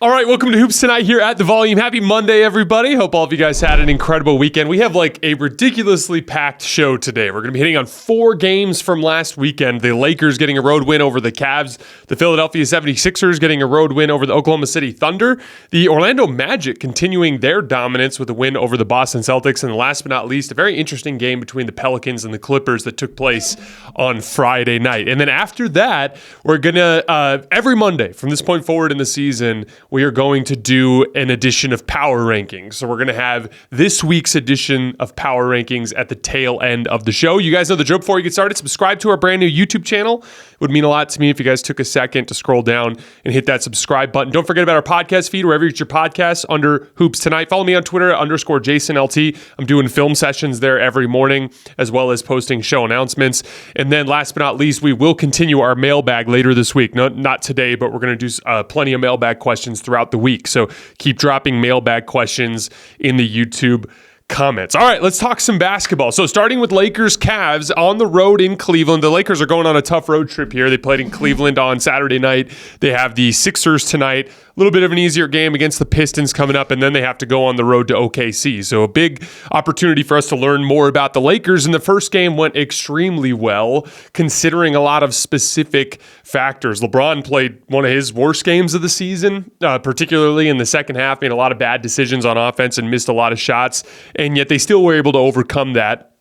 All right, welcome to Hoops Tonight here at The Volume. Happy Monday, everybody. Hope all of you guys had an incredible weekend. We have like a ridiculously packed show today. We're going to be hitting on 4 games from last weekend. The Lakers getting a road win over the Cavs. The Philadelphia 76ers getting a road win over the Oklahoma City Thunder. The Orlando Magic continuing their dominance with a win over the Boston Celtics. And last but not least, a very interesting game between the Pelicans and the Clippers that took place on Friday night. And then after that, we're going to, every Monday from this point forward in the season, we are going to do an edition of Power Rankings. So we're going to have this week's edition of Power Rankings at the tail end of the show. You guys know the drill. Before we get started, subscribe to our brand new YouTube channel. It would mean a lot to me if you guys took a second to scroll down and hit that subscribe button. Don't forget about our podcast feed, wherever you get your podcasts, under Hoops Tonight. Follow me on Twitter, @JasonLT. I'm doing film sessions there every morning, as well as posting show announcements. And then last but not least, we will continue our mailbag later this week. Not today, but we're going to do plenty of mailbag questions throughout the week. So keep dropping mailbag questions in the YouTube comments. All right, let's talk some basketball. So starting with Lakers-Cavs on the road in Cleveland. The Lakers are going on a tough road trip here. They played in Cleveland on Saturday night. They have the Sixers tonight. A little bit of an easier game against the Pistons coming up, and then they have to go on the road to OKC. So a big opportunity for us to learn more about the Lakers. And the first game went extremely well, considering a lot of specific factors. LeBron played one of his worst games of the season, particularly in the second half, made a lot of bad decisions on offense and missed a lot of shots. And yet they still were able to overcome that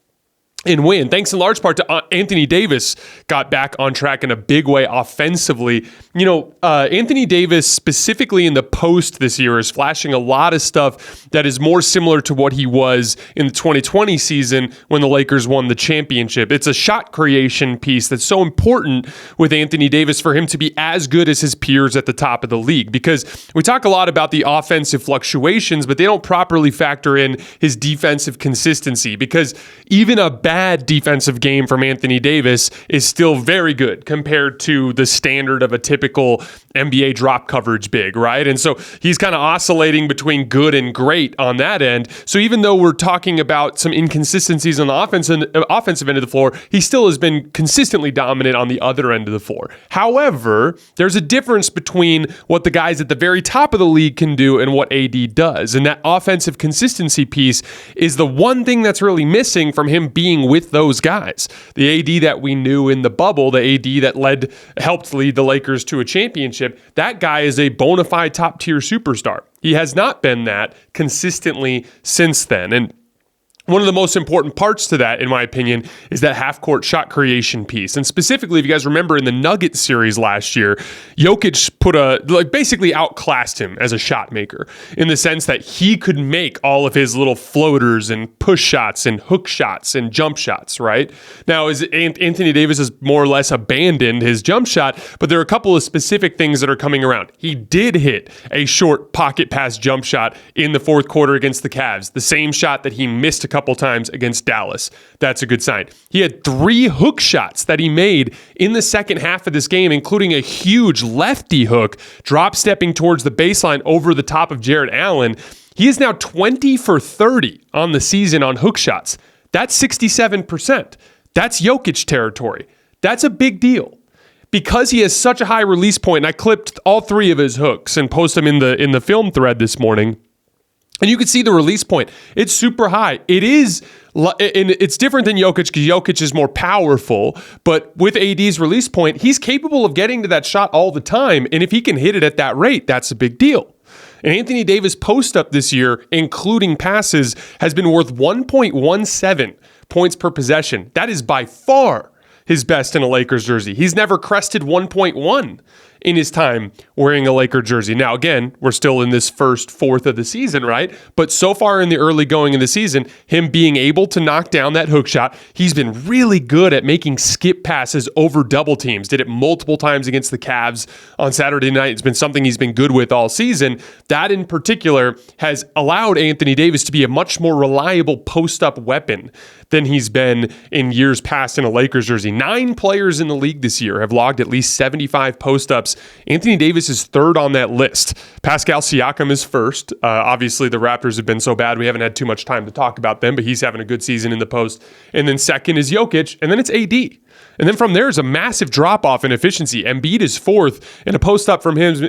and win, thanks in large part to Anthony Davis got back on track in a big way offensively. You know, Anthony Davis specifically in the post this year is flashing a lot of stuff that is more similar to what he was in the 2020 season when the Lakers won the championship. It's a shot creation piece that's so important with Anthony Davis for him to be as good as his peers at the top of the league, because we talk a lot about the offensive fluctuations, but they don't properly factor in his defensive consistency, because even a bad defensive game from Anthony Davis is still very good compared to the standard of a typical NBA drop coverage big, right? And so he's kind of oscillating between good and great on that end. So even though we're talking about some inconsistencies on the offensive end of the floor, he still has been consistently dominant on the other end of the floor. However, there's a difference between what the guys at the very top of the league can do and what AD does. And that offensive consistency piece is the one thing that's really missing from him being with those guys. The AD that we knew in the bubble, the AD that helped lead the Lakers to a championship, that guy is a bona fide top tier superstar. He has not been that consistently since then. And one of the most important parts to that, in my opinion, is that half-court shot creation piece. And specifically, if you guys remember in the Nuggets series last year, Jokic basically outclassed him as a shot maker in the sense that he could make all of his little floaters and push shots and hook shots and jump shots, right? Now, Anthony Davis has more or less abandoned his jump shot, but there are a couple of specific things that are coming around. He did hit a short pocket pass jump shot in the fourth quarter against the Cavs, the same shot that he missed a couple times against Dallas. That's a good sign. He had 3 hook shots that he made in the second half of this game, including a huge lefty hook, drop stepping towards the baseline over the top of Jarrett Allen. He is now 20 for 30 on the season on hook shots. That's 67%. That's Jokic territory. That's a big deal. Because he has such a high release point, and I clipped all 3 of his hooks and posted them in the film thread this morning. And you can see the release point. It's super high. It's different than Jokic because Jokic is more powerful. But with AD's release point, he's capable of getting to that shot all the time. And if he can hit it at that rate, that's a big deal. And Anthony Davis post-up this year, including passes, has been worth 1.17 points per possession. That is by far his best in a Lakers jersey. He's never crested 1.1 in his time wearing a Laker jersey. Now, again, we're still in this first fourth of the season, right? But so far in the early going of the season, him being able to knock down that hook shot, he's been really good at making skip passes over double teams. Did it multiple times against the Cavs on Saturday night. It's been something he's been good with all season. That in particular has allowed Anthony Davis to be a much more reliable post-up weapon than he's been in years past in a Lakers jersey. 9 players in the league this year have logged at least 75 post-ups. Anthony Davis is third on that list. Pascal Siakam is first. Obviously, the Raptors have been so bad, we haven't had too much time to talk about them, but he's having a good season in the post. And then second is Jokic, and then it's AD. And then from there is a massive drop-off in efficiency. Embiid is fourth, and a post-up from him,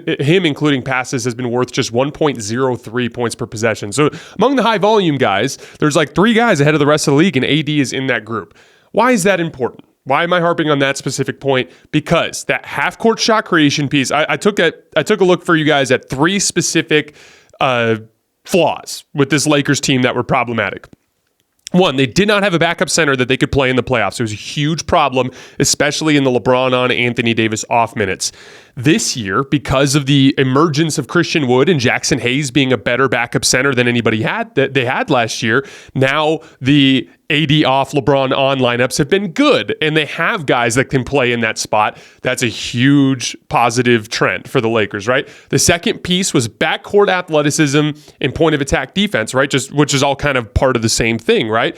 including passes, has been worth just 1.03 points per possession. So among the high-volume guys, there's like 3 guys ahead of the rest of the league, and AD is in that group. Why is that important? Why am I harping on that specific point? Because that half-court shot creation piece, I took a look for you guys at 3 specific flaws with this Lakers team that were problematic. One, they did not have a backup center that they could play in the playoffs. It was a huge problem, especially in the LeBron on Anthony Davis off minutes. This year, because of the emergence of Christian Wood and Jackson Hayes being a better backup center than anybody they had last year, now the AD off, LeBron on lineups have been good, and they have guys that can play in that spot. That's a huge positive trend for the Lakers, right? The second piece was backcourt athleticism and point of attack defense, right? Which is all kind of part of the same thing, right?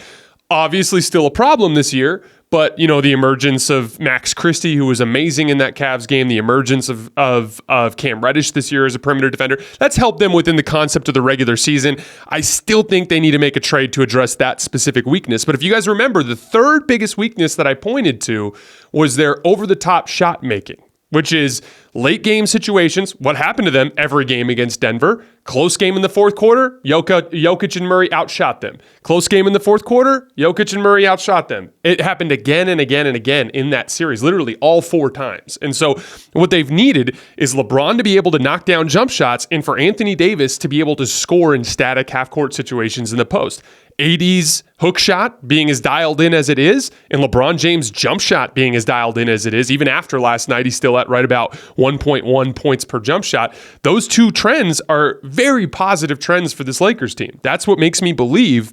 Obviously still a problem this year, but the emergence of Max Christie, who was amazing in that Cavs game, the emergence of Cam Reddish this year as a perimeter defender, that's helped them within the concept of the regular season. I still think they need to make a trade to address that specific weakness. But if you guys remember, the third biggest weakness that I pointed to was their over-the-top shot making, which is late game situations. What happened to them every game against Denver? Close game in the fourth quarter, Jokic and Murray outshot them. Close game in the fourth quarter, Jokic and Murray outshot them. It happened again and again and again in that series, literally all 4 times. And so what they've needed is LeBron to be able to knock down jump shots and for Anthony Davis to be able to score in static half-court situations in the post. AD's hook shot being as dialed in as it is, and LeBron James' jump shot being as dialed in as it is. Even after last night, he's still at right about 1.1 points per jump shot. Those 2 trends are very positive trends for this Lakers team. That's what makes me believe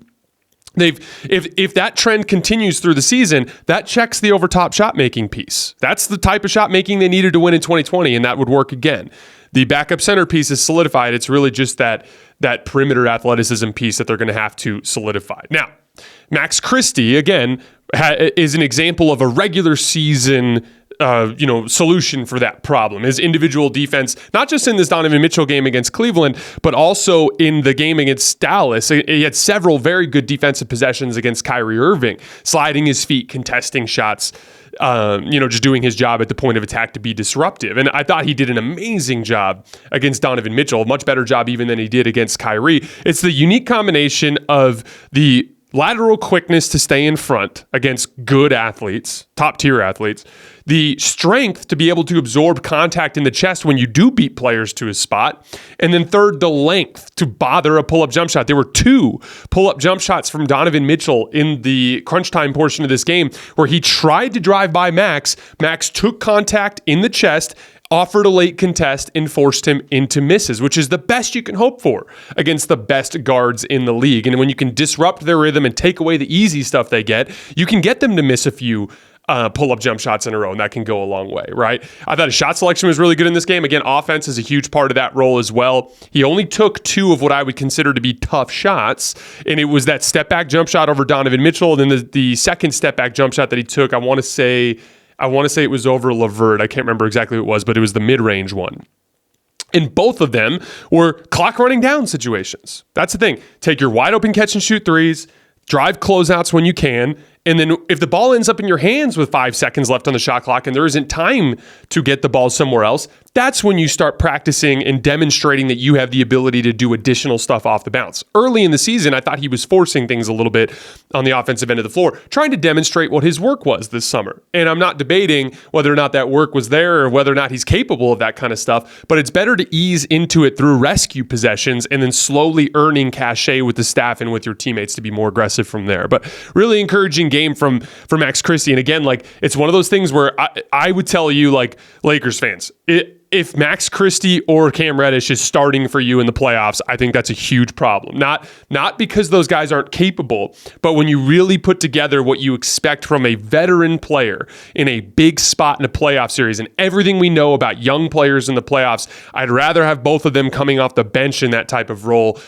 if that trend continues through the season, that checks the over-top shot-making piece. That's the type of shot-making they needed to win in 2020, and that would work again. The backup center piece is solidified. It's really just that perimeter athleticism piece that they're going to have to solidify. Now, Max Christie, again, is an example of a regular season solution for that problem. His individual defense, not just in this Donovan Mitchell game against Cleveland, but also in the game against Dallas. He had several very good defensive possessions against Kyrie Irving, sliding his feet, contesting shots, just doing his job at the point of attack to be disruptive. And I thought he did an amazing job against Donovan Mitchell, a much better job even than he did against Kyrie. It's the unique combination of the lateral quickness to stay in front against good athletes, top-tier athletes, the strength to be able to absorb contact in the chest when you do beat players to a spot, and then third, the length to bother a pull-up jump shot. There were 2 pull-up jump shots from Donovan Mitchell in the crunch time portion of this game where he tried to drive by Max. Max took contact in the chest, offered a late contest, and forced him into misses, which is the best you can hope for against the best guards in the league. And when you can disrupt their rhythm and take away the easy stuff they get, you can get them to miss a few pull-up jump shots in a row, and that can go a long way, right? I thought his shot selection was really good in this game. Again, offense is a huge part of that role as well. He only took 2 of what I would consider to be tough shots, and it was that step-back jump shot over Donovan Mitchell, and then the second step-back jump shot that he took, I want to say it was over LeVert. I can't remember exactly what it was, but it was the mid-range one. And both of them were clock running down situations. That's the thing. Take your wide open catch and shoot threes, drive closeouts when you can, and then if the ball ends up in your hands with 5 seconds left on the shot clock and there isn't time to get the ball somewhere else, that's when you start practicing and demonstrating that you have the ability to do additional stuff off the bounce. Early in the season, I thought he was forcing things a little bit on the offensive end of the floor, trying to demonstrate what his work was this summer. And I'm not debating whether or not that work was there or whether or not he's capable of that kind of stuff, but it's better to ease into it through rescue possessions and then slowly earning cachet with the staff and with your teammates to be more aggressive from there. But really encouraging game from Max Christie. And again, it's one of those things where I would tell you, Lakers fans, if Max Christie or Cam Reddish is starting for you in the playoffs, I think that's a huge problem. Not because those guys aren't capable, but when you really put together what you expect from a veteran player in a big spot in a playoff series and everything we know about young players in the playoffs, I'd rather have both of them coming off the bench in that type of role.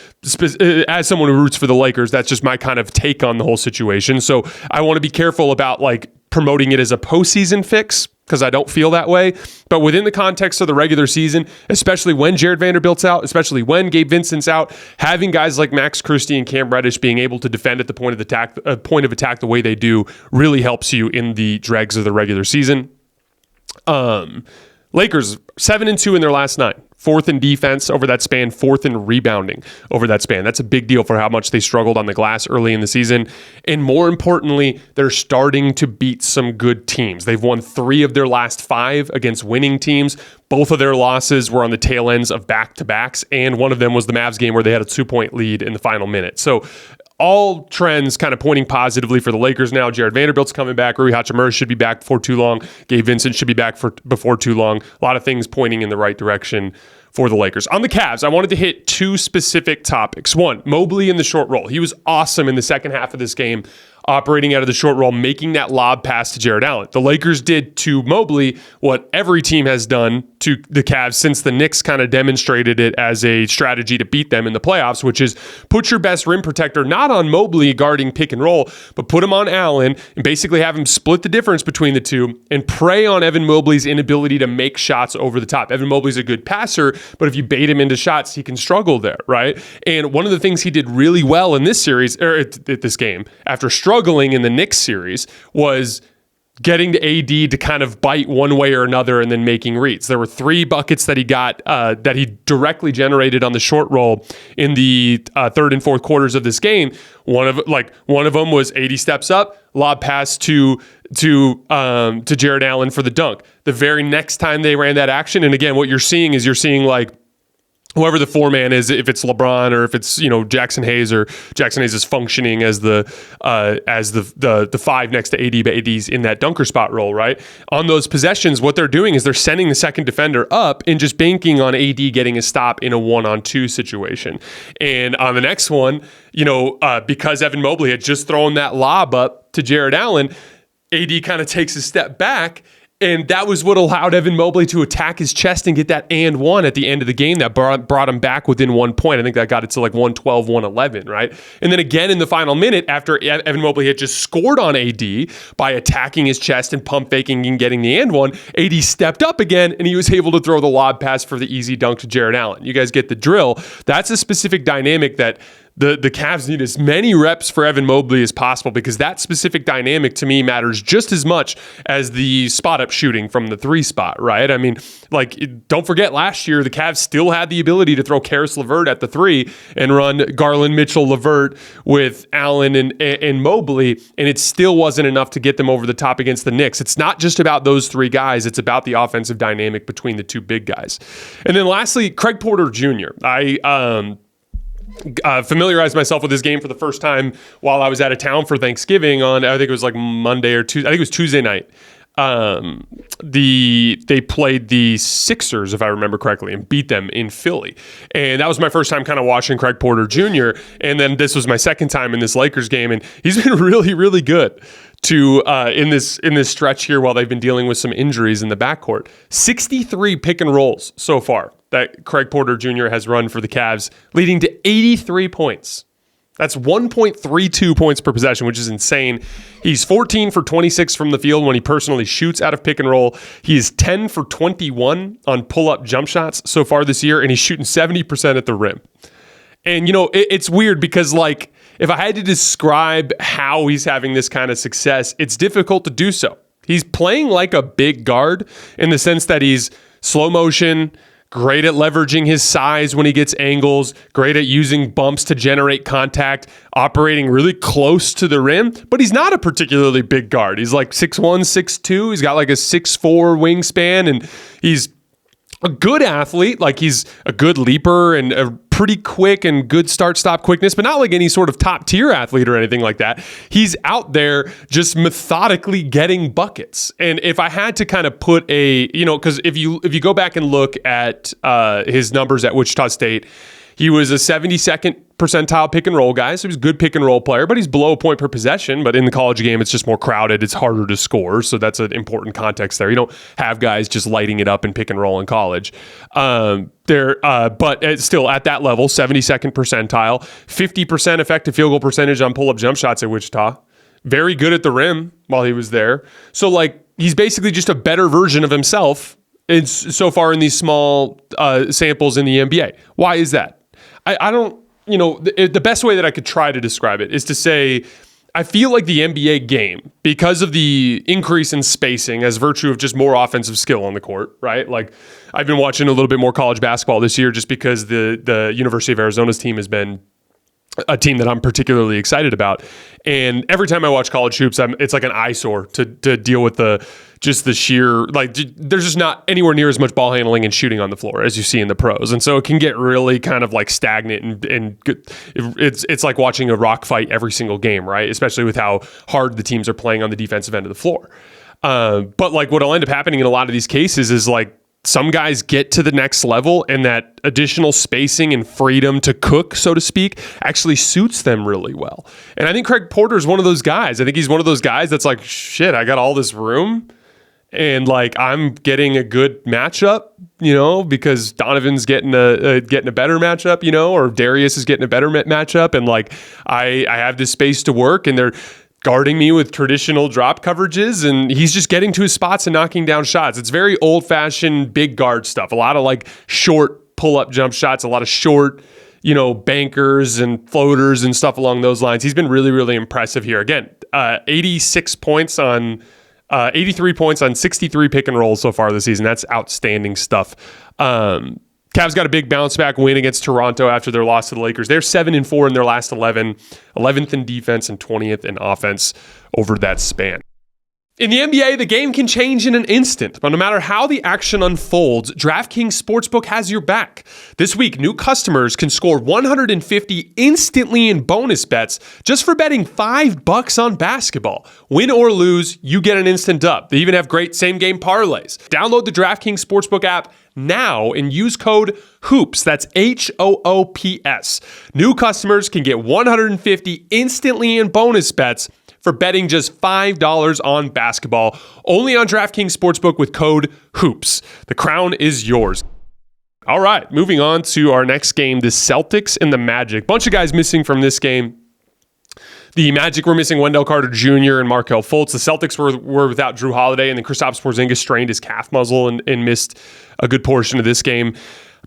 As someone who roots for the Lakers, that's just my kind of take on the whole situation. So I want to be careful about promoting it as a postseason fix. because I don't feel that way. But within the context of the regular season, especially when Jared Vanderbilt's out, especially when Gabe Vincent's out, having guys like Max Christie and Cam Reddish being able to defend at the point of attack the way they do really helps you in the dregs of the regular season. Lakers 7-2 in their last 9. 4th in defense over that span, 4th in rebounding over that span. That's a big deal for how much they struggled on the glass early in the season. And more importantly, they're starting to beat some good teams. They've won 3 of their last 5 against winning teams. Both of their losses were on the tail ends of back-to-backs, and one of them was the Mavs game where they had a 2-point lead in the final minute. So all trends kind of pointing positively for the Lakers now. Jared Vanderbilt's coming back. Rui Hachimura should be back before too long. Gabe Vincent should be back before too long. A lot of things pointing in the right direction for the Lakers. On the Cavs, I wanted to hit 2 specific topics. One, Mobley in the short roll. He was awesome in the second half of this game, operating out of the short roll, making that lob pass to Jared Allen. The Lakers did to Mobley what every team has done to the Cavs since the Knicks kind of demonstrated it as a strategy to beat them in the playoffs, which is put your best rim protector not on Mobley guarding pick and roll, but put him on Allen and basically have him split the difference between the two and prey on Evan Mobley's inability to make shots over the top. Evan Mobley's a good passer, but if you bait him into shots, he can struggle there, right? And one of the things he did really well in this series, or at this game, after struggling in the Knicks series, was getting to AD to kind of bite one way or another and then making reads. There were 3 buckets that he got that he directly generated on the short roll in the third and fourth quarters of this game. One of them was AD steps up, lob pass to Jared Allen for the dunk. The very next time they ran that action, and again, what you're seeing like whoever the 4-man is, if it's LeBron or if it's Jackson Hayes, or Jackson Hayes is functioning as the 5 next to AD, but AD's in that dunker spot role, right? On those possessions, what they're doing is they're sending the second defender up and just banking on AD getting a stop in a 1-on-2 situation. And on the next one, because Evan Mobley had just thrown that lob up to Jared Allen, AD kind of takes a step back. And that was what allowed Evan Mobley to attack his chest and get that and one at the end of the game that brought him back within 1 point. I think that got it to like 112, 111, right? And then again in the final minute, after Evan Mobley had just scored on AD by attacking his chest and pump faking and getting the and one, AD stepped up again and he was able to throw the lob pass for the easy dunk to Jared Allen. You guys get the drill. That's a specific dynamic that the Cavs need as many reps for Evan Mobley as possible, because that specific dynamic to me matters just as much as the spot up shooting from the 3 spot, right? I mean, don't forget last year, the Cavs still had the ability to throw Karis LeVert at the 3 and run Garland, Mitchell, LeVert with Allen and Mobley, and it still wasn't enough to get them over the top against the Knicks. It's not just about those 3 guys. It's about the offensive dynamic between the 2 big guys. And then lastly, Craig Porter Jr. I familiarized myself with this game for the first time while I was out of town for Thanksgiving on, I think it was like Monday or Tuesday. I think it was Tuesday night. They played the Sixers, if I remember correctly, and beat them in Philly. And that was my first time kind of watching Craig Porter Jr. And then this was my second time in this Lakers game. And he's been really, really good in this stretch here while they've been dealing with some injuries in the backcourt. 63 pick and rolls so far that Craig Porter Jr. has run for the Cavs, leading to 83 points. That's 1.32 points per possession, which is insane. He's 14 for 26 from the field when he personally shoots out of pick and roll. He is 10 for 21 on pull-up jump shots so far this year, and he's shooting 70% at the rim. And, it's weird because, if I had to describe how he's having this kind of success, it's difficult to do so. He's playing like a big guard in the sense that he's slow motion, great at leveraging his size when he gets angles, great at using bumps to generate contact, operating really close to the rim, but he's not a particularly big guard. He's like 6'1", 6'2". He's got like a 6'4" wingspan, and he's a good athlete. He's a good leaper and a pretty quick and good start-stop quickness, but not like any sort of top-tier athlete or anything like that. He's out there just methodically getting buckets. And if I had to kind of put because if you go back and look at his numbers at Wichita State, he was a 72nd percentile pick and roll guy, so he's a good pick and roll player, but he's below a point per possession. But in the college game, it's just more crowded. It's harder to score, so that's an important context there. You don't have guys just lighting it up in pick and roll in college. But it's still at that level, 72nd percentile, 50% effective field goal percentage on pull-up jump shots at Wichita. Very good at the rim while he was there. So he's basically just a better version of himself so far in these small samples in the NBA. Why is that? I don't, the best way that I could try to describe it is to say, I feel like the NBA game, because of the increase in spacing as virtue of just more offensive skill on the court, right? Like, I've been watching a little bit more college basketball this year just because the University of Arizona's team has been a team that I'm particularly excited about. And every time I watch college hoops, it's like an eyesore to deal with the sheer, like, there's just not anywhere near as much ball handling and shooting on the floor as you see in the pros. And so it can get really kind of like stagnant and it's like watching a rock fight every single game, right? Especially with how hard the teams are playing on the defensive end of the floor. But like what'll end up happening in a lot of these cases is like, some guys get to the next level and that additional spacing and freedom to cook, so to speak, actually suits them really well. And I think Craig Porter is one of those guys. I think he's one of those guys that's like, shit, I got all this room and like I'm getting a good matchup, because Donovan's getting a better matchup, or Darius is getting a better matchup. And like, I have this space to work and they're guarding me with traditional drop coverages, and he's just getting to his spots and knocking down shots. It's very old-fashioned big guard stuff. A lot of like short pull-up jump shots, a lot of short, bankers and floaters and stuff along those lines. He's been really, really impressive here. Again, 83 points on 63 pick and rolls so far this season. That's outstanding stuff. Cavs got a big bounce back win against Toronto after their loss to the Lakers. They're 7-4 in their last 11, 11th in defense and 20th in offense over that span. In the NBA, the game can change in an instant, but no matter how the action unfolds, DraftKings Sportsbook has your back. This week, new customers can score $150 instantly in bonus bets just for betting $5 on basketball. Win or lose, you get an instant dub. They even have great same-game parlays. Download the DraftKings Sportsbook app now and use code HOOPS. That's HOOPS. New customers can get $150 instantly in bonus bets for betting just $5 on basketball. Only on DraftKings Sportsbook with code HOOPS. The crown is yours. All right, moving on to our next game, the Celtics and the Magic. Bunch of guys missing from this game. The Magic were missing Wendell Carter Jr. and Markelle Fultz. The Celtics were without Drew Holiday, and then Kristaps Porzingis strained his calf muscle and missed a good portion of this game.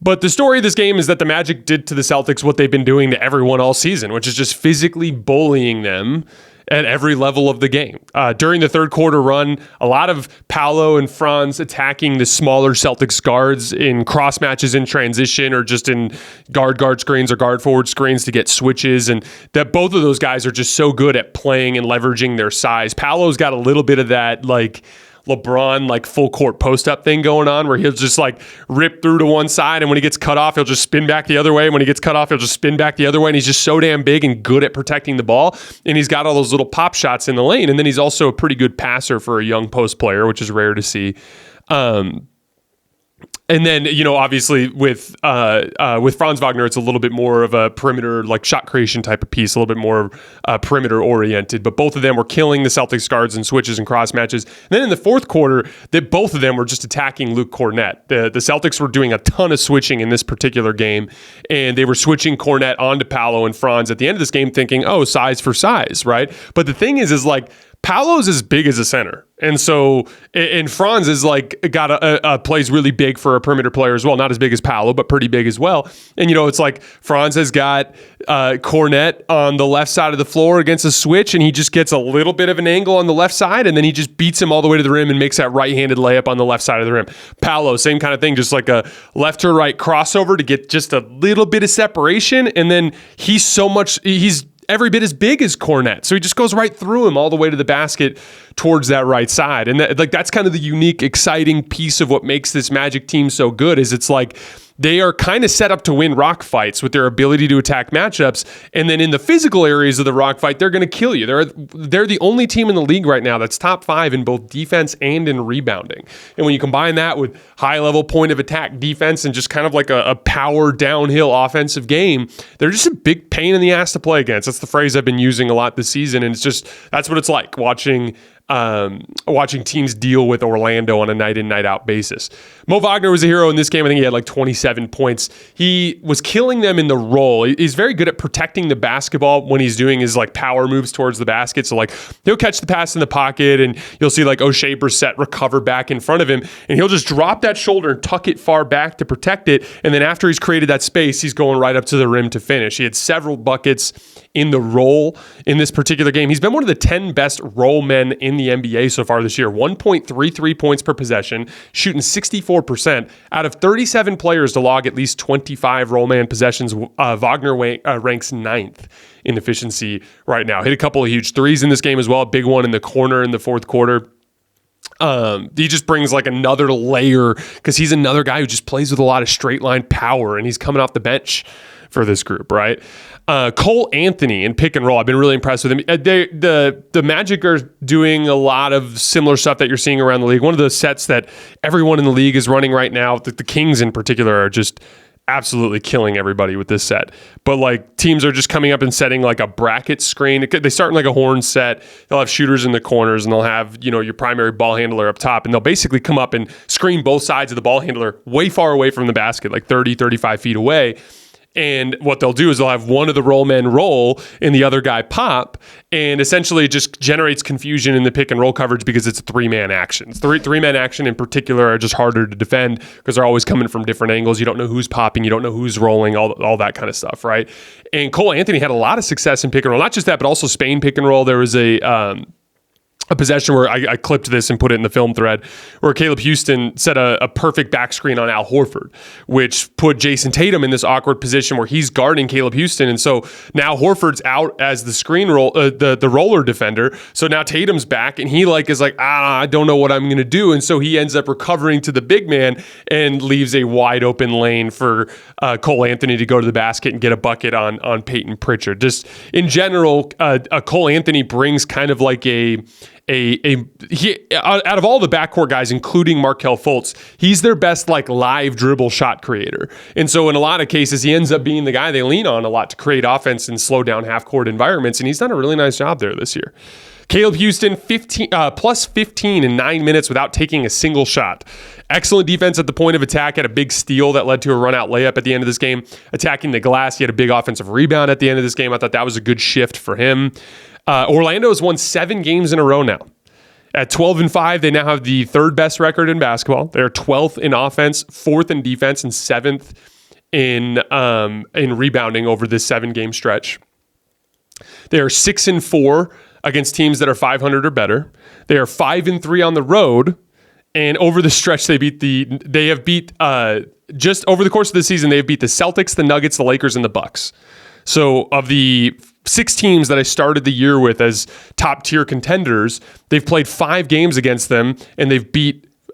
But the story of this game is that the Magic did to the Celtics what they've been doing to everyone all season, which is just physically bullying them at every level of the game. During the third quarter run, a lot of Paolo and Franz attacking the smaller Celtics guards in cross matches in transition or just in guard screens or guard forward screens to get switches. And that both of those guys are just so good at playing and leveraging their size. Paolo's got a little bit of that like LeBron like full court post up thing going on where he'll just like rip through to one side, and when he gets cut off, he'll just spin back the other way. And when he gets cut off, he'll just spin back the other way. And he's just so damn big and good at protecting the ball. And he's got all those little pop shots in the lane. And then he's also a pretty good passer for a young post player, which is rare to see. And then, obviously with Franz Wagner, it's a little bit more of a perimeter, like shot creation type of piece, a little bit more perimeter oriented. But both of them were killing the Celtics guards and switches and cross matches. And then in the fourth quarter, both of them were just attacking Luke Kornet. The Celtics were doing a ton of switching in this particular game, and they were switching Kornet onto Paolo and Franz at the end of this game, thinking, oh, size for size, right? But the thing is like, Paolo's as big as a center. And so, and Franz is like, plays really big for a perimeter player as well. Not as big as Paolo, but pretty big as well. And, it's like Franz has got Kornet on the left side of the floor against a switch, and he just gets a little bit of an angle on the left side, and then he just beats him all the way to the rim and makes that right-handed layup on the left side of the rim. Paolo, same kind of thing, just like a left to right crossover to get just a little bit of separation. And then he's every bit as big as Kornet. So he just goes right through him all the way to the basket towards that right side. And that's kind of the unique, exciting piece of what makes this Magic team so good is it's like they are kind of set up to win rock fights with their ability to attack matchups. And then in the physical areas of the rock fight, they're going to kill you. They're the only team in the league right now that's top 5 in both defense and in rebounding. And when you combine that with high-level point of attack defense and just kind of like a power downhill offensive game, they're just a big pain in the ass to play against. That's the phrase I've been using a lot this season. And that's what it's like watching watching teams deal with Orlando on a night in, night out basis. Mo Wagner was a hero in this game. I think he had like 27 points. He was killing them in the roll. He's very good at protecting the basketball when he's doing his like power moves towards the basket. So like he'll catch the pass in the pocket and you'll see like O'Shea Brissett recover back in front of him and he'll just drop that shoulder and tuck it far back to protect it. And then after he's created that space, he's going right up to the rim to finish. He had several buckets in the roll in this particular game. He's been one of the 10 best roll men in the NBA so far this year. 1.33 points per possession, shooting 64%. Out of 37 players to log at least 25 roll man possessions, Wagner ranks 9th in efficiency right now. Hit a couple of huge threes in this game as well. A big one in the corner in the fourth quarter. He just brings like another layer because he's another guy who just plays with a lot of straight line power and he's coming off the bench for this group, right? Cole Anthony in pick and roll. I've been really impressed with him. The Magic are doing a lot of similar stuff that you're seeing around the league. One of the sets that everyone in the league is running right now, the Kings in particular, are just absolutely killing everybody with this set. But like teams are just coming up and setting like a bracket screen. They start in like a horn set. They'll have shooters in the corners and they'll have, your primary ball handler up top. And they'll basically come up and screen both sides of the ball handler way far away from the basket, like 30, 35 feet away. And what they'll do is they'll have one of the roll men roll and the other guy pop, and essentially it just generates confusion in the pick and roll coverage because it's a three-man action. Three-man action in particular are just harder to defend because they're always coming from different angles. You don't know who's popping. You don't know who's rolling, all that kind of stuff, right? And Cole Anthony had a lot of success in pick and roll. Not just that, but also Spain pick and roll. There was a possession where I clipped this and put it in the film thread where Caleb Houston set a perfect back screen on Al Horford, which put Jayson Tatum in this awkward position where he's guarding Caleb Houston. And so now Horford's out as the screen roll, the roller defender. So now Tatum's back and he is like, I don't know what I'm going to do. And so he ends up recovering to the big man and leaves a wide open lane for Cole Anthony to go to the basket and get a bucket on Peyton Pritchard. Just in general, Cole Anthony brings kind of like he, out of all the backcourt guys, including Markelle Fultz, he's their best live dribble shot creator. And so in a lot of cases, he ends up being the guy they lean on a lot to create offense and slow down half-court environments. And he's done a really nice job there this year. Caleb Houston, plus 15 in 9 minutes without taking a single shot. Excellent defense at the point of attack. Had a big steal that led to a run-out layup at the end of this game. Attacking the glass, he had a big offensive rebound at the end of this game. I thought that was a good shift for him. Orlando has won 7 games in a row now. At 12-5, they now have the third best record in basketball. They're 12th in offense, 4th in defense, and 7th in rebounding over this 7-game stretch. They are 6-4 against teams that are 500 or better. They are 5-3 on the road, and over the stretch, just over the course of the season, they've beat the Celtics, the Nuggets, the Lakers, and the Bucks. So of the 6 teams that I started the year with as top tier contenders, they've played 5 games against them and they've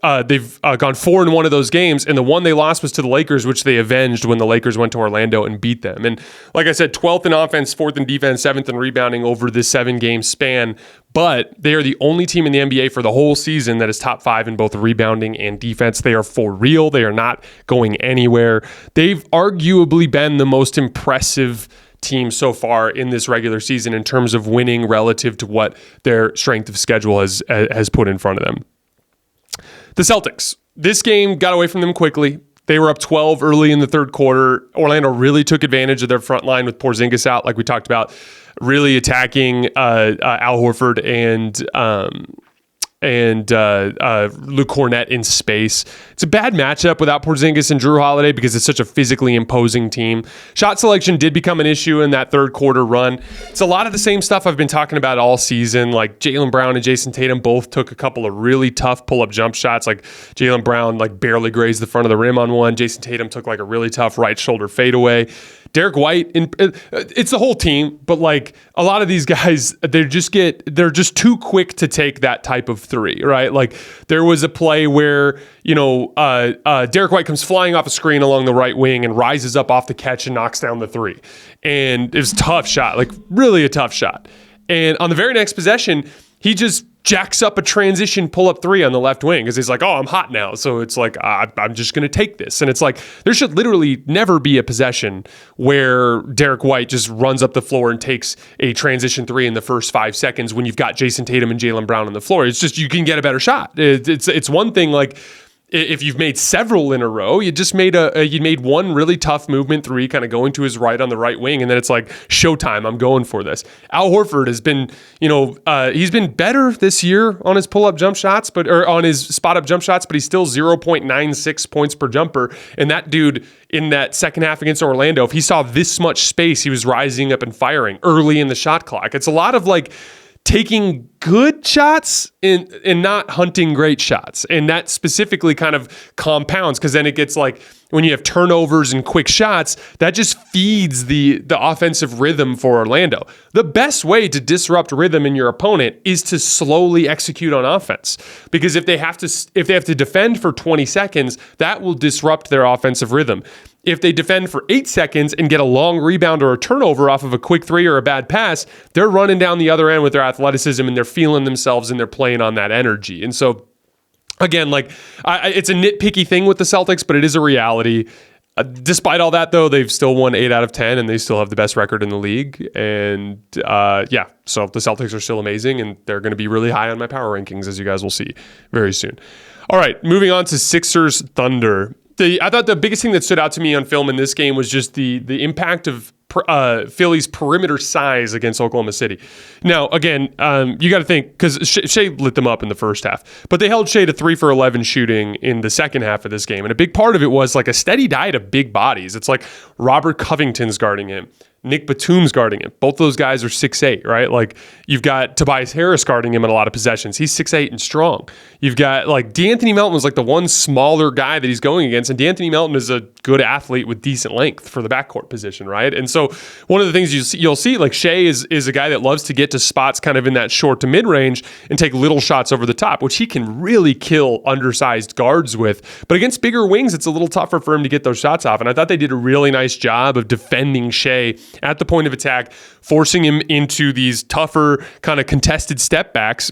gone 4 in one of those games. And the one they lost was to the Lakers, which they avenged when the Lakers went to Orlando and beat them. And like I said, 12th in offense, 4th in defense, 7th in rebounding over this 7-game span. But they are the only team in the NBA for the whole season that is top 5 in both rebounding and defense. They are for real. They are not going anywhere. They've arguably been the most impressive team so far in this regular season in terms of winning relative to what their strength of schedule has put in front of them. The Celtics, this game got away from them quickly. They were up 12 early in the third quarter. Orlando really took advantage of their front line with Porzingis out, like we talked about, really attacking Al Horford and Luke Kornet in space. It's a bad matchup without Porzingis and Drew Holiday because it's such a physically imposing team. Shot selection did become an issue in that third quarter run. It's a lot of the same stuff I've been talking about all season. Like Jaylen Brown and Jayson Tatum both took a couple of really tough pull-up jump shots. Like Jaylen Brown barely grazed the front of the rim on one. Jayson Tatum took a really tough right shoulder fadeaway. Derek White, it's the whole team, but a lot of these guys, they're just too quick to take that type of three, right? There was a play where, Derek White comes flying off a screen along the right wing and rises up off the catch and knocks down the three. And it was a tough shot, really a tough shot. And on the very next possession, he just jacks up a transition pull-up three on the left wing because he's like, oh, I'm hot now. So it's like, I'm just going to take this. And it's like, there should literally never be a possession where Derek White just runs up the floor and takes a transition three in the first 5 seconds when you've got Jayson Tatum and Jaylen Brown on the floor. It's just, you can get a better shot. It's one thing like, if you've made several in a row, you just made you made one really tough movement three, kind of going to his right on the right wing, and then it's like showtime. I'm going for this. Al Horford has been, he's been better this year on his pull-up jump shots, or on his spot-up jump shots, but he's still 0.96 points per jumper. And that dude in that second half against Orlando, if he saw this much space, he was rising up and firing early in the shot clock. It's a lot of like taking good shots and not hunting great shots. And that specifically kind of compounds because then it gets like when you have turnovers and quick shots, that just feeds the offensive rhythm for Orlando. The best way to disrupt rhythm in your opponent is to slowly execute on offense. Because if they have to defend for 20 seconds, that will disrupt their offensive rhythm. If they defend for 8 seconds and get a long rebound or a turnover off of a quick three or a bad pass, they're running down the other end with their athleticism and they're feeling themselves and they're playing on that energy. And so, again, like it's a nitpicky thing with the Celtics, but it is a reality. Despite all that, though, they've still won 8 out of 10 and they still have the best record in the league. And so the Celtics are still amazing and they're going to be really high on my power rankings, as you guys will see very soon. All right, moving on to Sixers-Thunder. I thought the biggest thing that stood out to me on film in this game was just the impact of Philly's perimeter size against Oklahoma City. Now, again, you got to think, because Shea lit them up in the first half, but they held Shea to 3 for 11 shooting in the second half of this game. And a big part of it was like a steady diet of big bodies. It's like Robert Covington's guarding him. Nick Batum's guarding him. Both those guys are 6'8", right? Like, you've got Tobias Harris guarding him in a lot of possessions. He's 6'8" and strong. You've got, like, D'Anthony Melton was like the one smaller guy that he's going against, and D'Anthony Melton is a good athlete with decent length for the backcourt position, right? And so one of the things you'll see, like, Shea is a guy that loves to get to spots kind of in that short to mid-range and take little shots over the top, which he can really kill undersized guards with. But against bigger wings, it's a little tougher for him to get those shots off, and I thought they did a really nice job of defending Shea at the point of attack, forcing him into these tougher kind of contested step backs.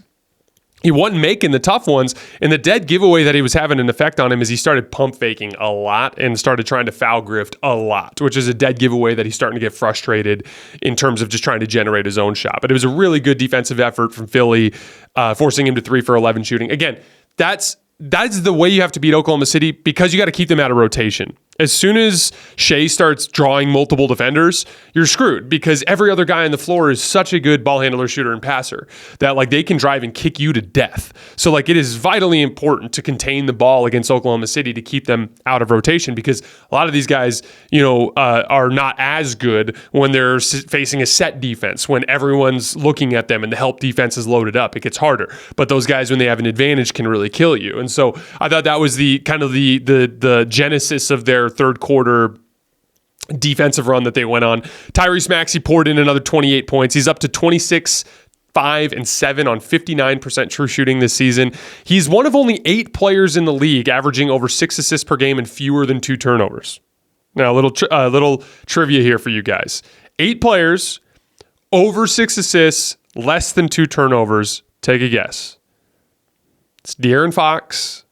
He wasn't making the tough ones, and the dead giveaway that he was having an effect on him is he started pump faking a lot and started trying to foul grift a lot, which is a dead giveaway that he's starting to get frustrated in terms of just trying to generate his own shot. But it was a really good defensive effort from Philly, forcing him to 3 for 11 shooting. Again, that's the way you have to beat Oklahoma City because you got to keep them out of rotation. As soon as Shea starts drawing multiple defenders, you're screwed because every other guy on the floor is such a good ball handler, shooter, and passer that like they can drive and kick you to death. So like it is vitally important to contain the ball against Oklahoma City to keep them out of rotation because a lot of these guys, are not as good when they're facing a set defense, when everyone's looking at them and the help defense is loaded up. It gets harder. But those guys, when they have an advantage, can really kill you. And so I thought that was the kind of the genesis of their third quarter defensive run that they went on. Tyrese Maxey poured in another 28 points. He's up to 26, 5, and 7 on 59% true shooting this season. He's one of only 8 players in the league averaging over 6 assists per game and fewer than 2 turnovers. Now, a little trivia here for you guys. 8 players, over 6 assists, less than 2 turnovers. Take a guess. It's De'Aaron Fox,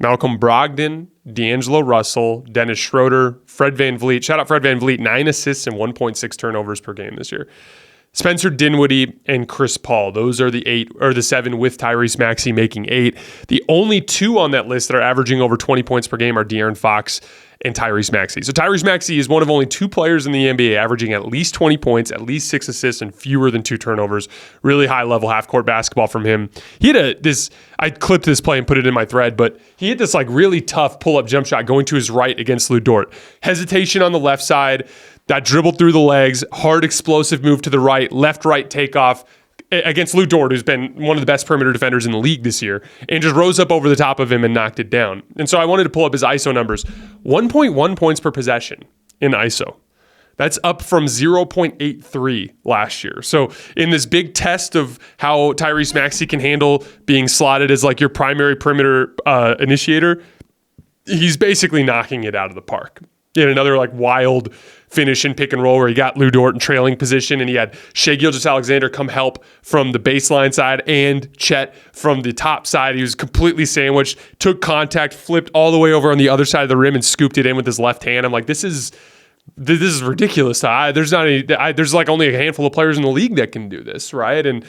Malcolm Brogdon, D'Angelo Russell, Dennis Schroeder, Fred VanVleet. Shout out Fred VanVleet, 9 assists and 1.6 turnovers per game this year. Spencer Dinwiddie and Chris Paul. Those are the 8 or the 7 with Tyrese Maxey making 8. The only 2 on that list that are averaging over 20 points per game are De'Aaron Fox and Tyrese Maxey. So Tyrese Maxey is one of only 2 players in the NBA averaging at least 20 points, at least 6 assists, and fewer than 2 turnovers. Really high-level half-court basketball from him. He had I clipped this play and put it in my thread, but he had this like really tough pull-up jump shot going to his right against Lou Dort. Hesitation on the left side, that dribbled through the legs, hard explosive move to the right, left-right takeoff against Lou Dort, who's been one of the best perimeter defenders in the league this year, and just rose up over the top of him and knocked it down. And so I wanted to pull up his ISO numbers. 1.1 points per possession in ISO. That's up from 0.83 last year. So in this big test of how Tyrese Maxey can handle being slotted as like your primary perimeter initiator, he's basically knocking it out of the park. He had another like wild finish in pick and roll where he got Lou Dort in trailing position, and he had Shai Gilgeous-Alexander come help from the baseline side and Chet from the top side. He was completely sandwiched, took contact, flipped all the way over on the other side of the rim and scooped it in with his left hand. I'm like, this is ridiculous. There's like only a handful of players in the league that can do this, right? And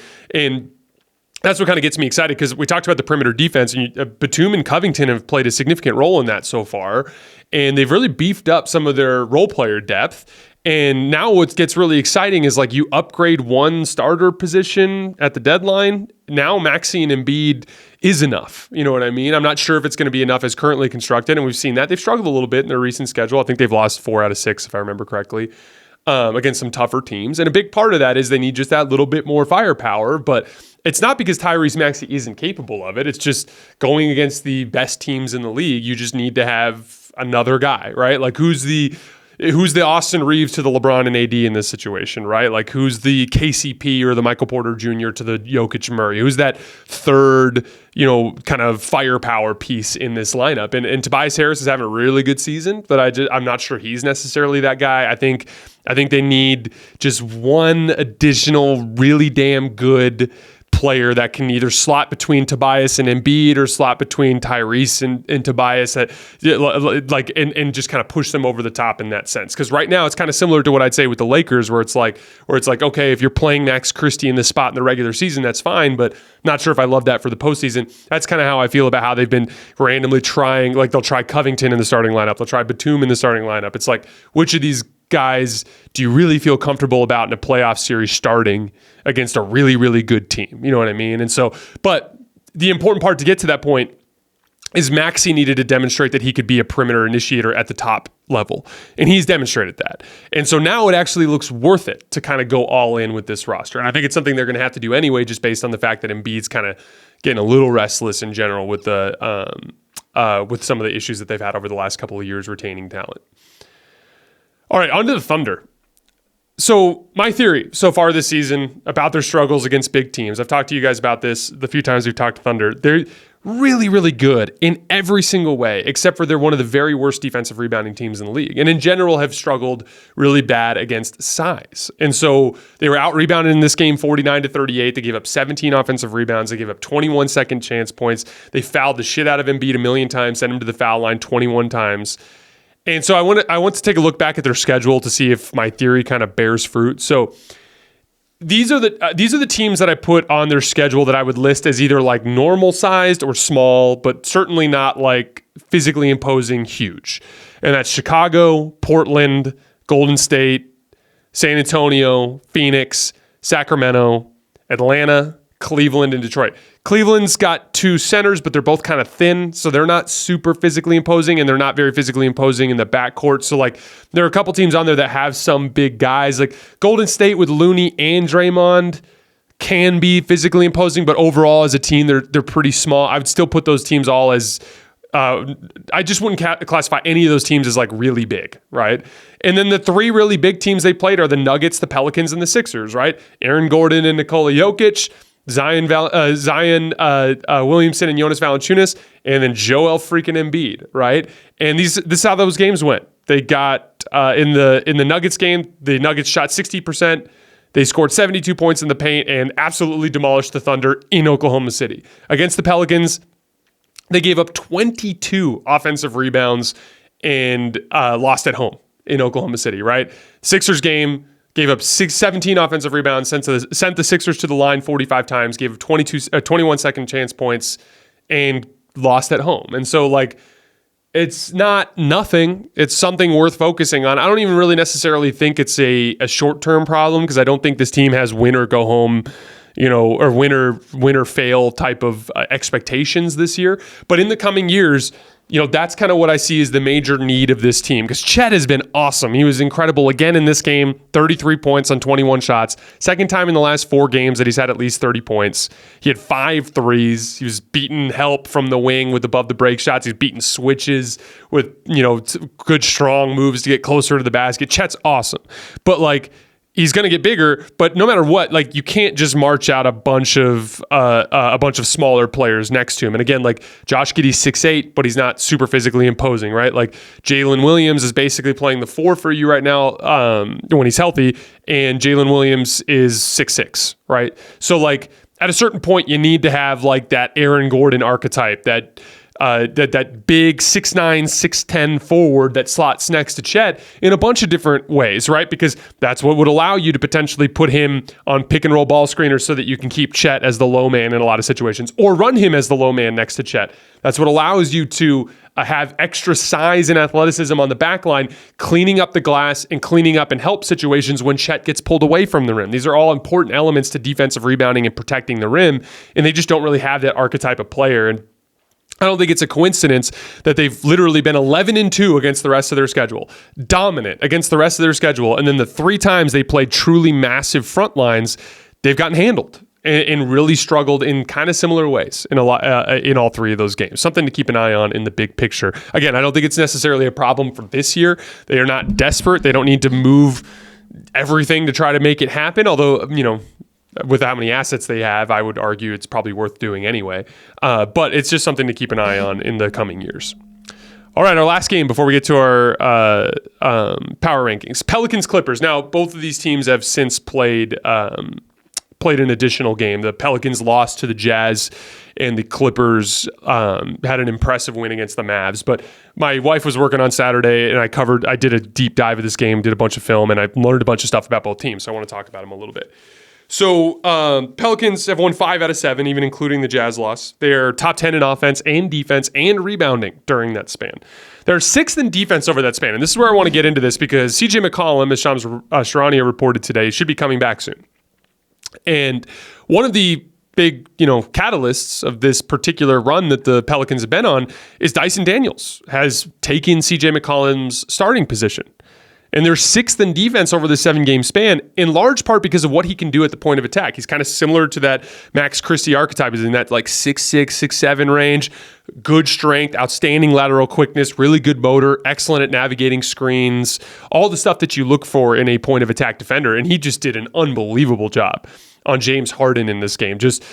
that's what kind of gets me excited, because we talked about the perimeter defense, and Batum and Covington have played a significant role in that so far, and they've really beefed up some of their role player depth. And now what gets really exciting is like you upgrade one starter position at the deadline. Now Maxey and Embiid is enough. You know what I mean? I'm not sure if it's going to be enough as currently constructed, and we've seen that. They've struggled a little bit in their recent schedule. I think they've lost 4 out of 6, if I remember correctly, against some tougher teams. And a big part of that is they need just that little bit more firepower, but it's not because Tyrese Maxey isn't capable of it. It's just going against the best teams in the league. You just need to have another guy, right? Like who's the Austin Reeves to the LeBron and AD in this situation, right? Like who's the KCP or the Michael Porter Jr. to the Jokic Murray? Who's that third, kind of firepower piece in this lineup? And Tobias Harris is having a really good season, but I'm not sure he's necessarily that guy. I think they need just one additional really damn good player that can either slot between Tobias and Embiid or slot between Tyrese and Tobias, and just kind of push them over the top in that sense. Because right now it's kind of similar to what I'd say with the Lakers, where it's like, okay, if you're playing Max Christie in this spot in the regular season, that's fine, but not sure if I love that for the postseason. That's kind of how I feel about how they've been randomly trying. Like they'll try Covington in the starting lineup, they'll try Batum in the starting lineup. It's like, which of these guys do you really feel comfortable about in a playoff series starting against a really, really good team? You know what I mean? And so, but the important part to get to that point is Maxey needed to demonstrate that he could be a perimeter initiator at the top level. And he's demonstrated that. And so now it actually looks worth it to kind of go all in with this roster. And I think it's something they're going to have to do anyway, just based on the fact that Embiid's kind of getting a little restless in general with with some of the issues that they've had over the last couple of years retaining talent. All right, on to the Thunder. So my theory so far this season about their struggles against big teams, I've talked to you guys about this the few times we've talked to Thunder. They're really, really good in every single way, except for they're one of the very worst defensive rebounding teams in the league. And in general have struggled really bad against size. And so they were out-rebounded in this game 49-38. They gave up 17 offensive rebounds. They gave up 21 second chance points. They fouled the shit out of Embiid a million times, sent him to the foul line 21 times. And so I want to take a look back at their schedule to see if my theory kind of bears fruit. So these are the teams that I put on their schedule that I would list as either like normal sized or small, but certainly not like physically imposing huge. And that's Chicago, Portland, Golden State, San Antonio, Phoenix, Sacramento, Atlanta, Cleveland, and Detroit. Cleveland's got 2 centers, but they're both kind of thin, so they're not super physically imposing, and they're not very physically imposing in the backcourt. So, like, there are a couple teams on there that have some big guys. Like, Golden State with Looney and Draymond can be physically imposing, but overall as a team, they're pretty small. I would still put those teams all as I just wouldn't classify any of those teams as like really big, right? And then the 3 really big teams they played are the Nuggets, the Pelicans, and the Sixers, right? Aaron Gordon and Nikola Jokic, Zion Williamson and Jonas Valanciunas, and then Joel freaking Embiid, right? And this is how those games went. They got in the Nuggets game, the Nuggets shot 60%. They scored 72 points in the paint and absolutely demolished the Thunder in Oklahoma City. Against the Pelicans, they gave up 22 offensive rebounds and lost at home in Oklahoma City, right? Sixers game, gave up 17 offensive rebounds, sent the Sixers to the line 45 times, gave up 21 second chance points, and lost at home. And so, like, it's not nothing. It's something worth focusing on. I don't even really necessarily think it's a short-term problem, because I don't think this team has win or go home, or win or fail type of expectations this year. But in the coming years, that's kind of what I see as the major need of this team, because Chet has been awesome. He was incredible again in this game, 33 points on 21 shots. Second time in the last 4 games that he's had at least 30 points. He had 5 threes. He was beating help from the wing with above the break shots. He's beating switches with, good strong moves to get closer to the basket. Chet's awesome. But like, he's going to get bigger, but no matter what, like you can't just march out a bunch of smaller players next to him. And again, like Josh Giddey's 6'8", but he's not super physically imposing, right? Like Jalen Williams is basically playing the 4 for you right now when he's healthy, and Jalen Williams is 6'6", right? So like at a certain point, you need to have like that Aaron Gordon archetype, that big 6'9", 6'10" forward that slots next to Chet in a bunch of different ways, right? Because that's what would allow you to potentially put him on pick and roll ball screeners so that you can keep Chet as the low man in a lot of situations, or run him as the low man next to Chet. That's what allows you to have extra size and athleticism on the back line, cleaning up the glass and cleaning up and help situations when Chet gets pulled away from the rim. These are all important elements to defensive rebounding and protecting the rim, and they just don't really have that archetype of player. And I don't think it's a coincidence that they've literally been 11-2 against the rest of their schedule, dominant against the rest of their schedule, and then the 3 times they played truly massive front lines, they've gotten handled and really struggled in kind of similar ways in all 3 of those games. Something to keep an eye on in the big picture. Again, I don't think it's necessarily a problem for this year. They are not desperate. They don't need to move everything to try to make it happen, although, with how many assets they have, I would argue it's probably worth doing anyway. But it's just something to keep an eye on in the coming years. All right, our last game before we get to our power rankings. Pelicans-Clippers. Now, both of these teams have since played an additional game. The Pelicans lost to the Jazz, and the Clippers had an impressive win against the Mavs. But my wife was working on Saturday, and I did a deep dive of this game, did a bunch of film, and I learned a bunch of stuff about both teams, so I want to talk about them a little bit. So Pelicans have won 5 out of 7, even including the Jazz loss. They're top 10 in offense and defense and rebounding during that span. They're 6th in defense over that span. And this is where I want to get into this because CJ McCollum, as Shams Charania reported today, should be coming back soon. And one of the big, catalysts of this particular run that the Pelicans have been on is Dyson Daniels has taken CJ McCollum's starting position. And they're 6th in defense over the 7-game span, in large part because of what he can do at the point of attack. He's kind of similar to that Max Christie archetype, is in that like 6'6", 6'7" range, good strength, outstanding lateral quickness, really good motor, excellent at navigating screens, all the stuff that you look for in a point of attack defender. And he just did an unbelievable job on James Harden in this game. Just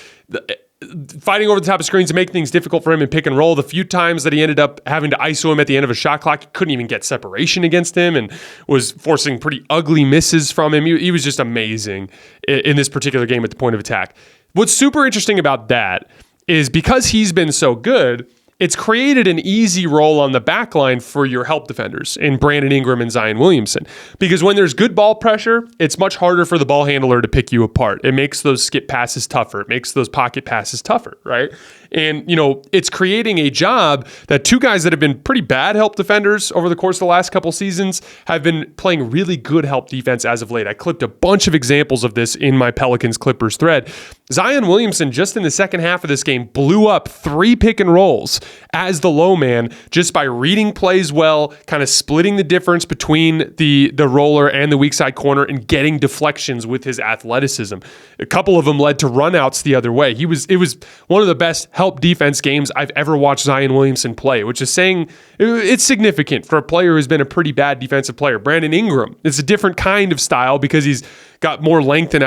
fighting over the top of screens to make things difficult for him in pick and roll. The few times that he ended up having to ISO him at the end of a shot clock, he couldn't even get separation against him and was forcing pretty ugly misses from him. He was just amazing in this particular game at the point of attack. What's super interesting about that is because he's been so good, it's created an easy role on the back line for your help defenders in Brandon Ingram and Zion Williamson. Because when there's good ball pressure, it's much harder for the ball handler to pick you apart. It makes those skip passes tougher. It makes those pocket passes tougher, right? And, it's creating a job that 2 guys that have been pretty bad help defenders over the course of the last couple seasons have been playing really good help defense as of late. I clipped a bunch of examples of this in my Pelicans-Clippers thread. Zion Williamson, just in the second half of this game, blew up 3 pick and rolls as the low man just by reading plays well, kind of splitting the difference between the roller and the weak side corner and getting deflections with his athleticism. A couple of them led to runouts the other way. It was one of the best help defense games I've ever watched Zion Williamson play, which is saying it's significant for a player who's been a pretty bad defensive player. Brandon Ingram, it's a different kind of style because he's got more length and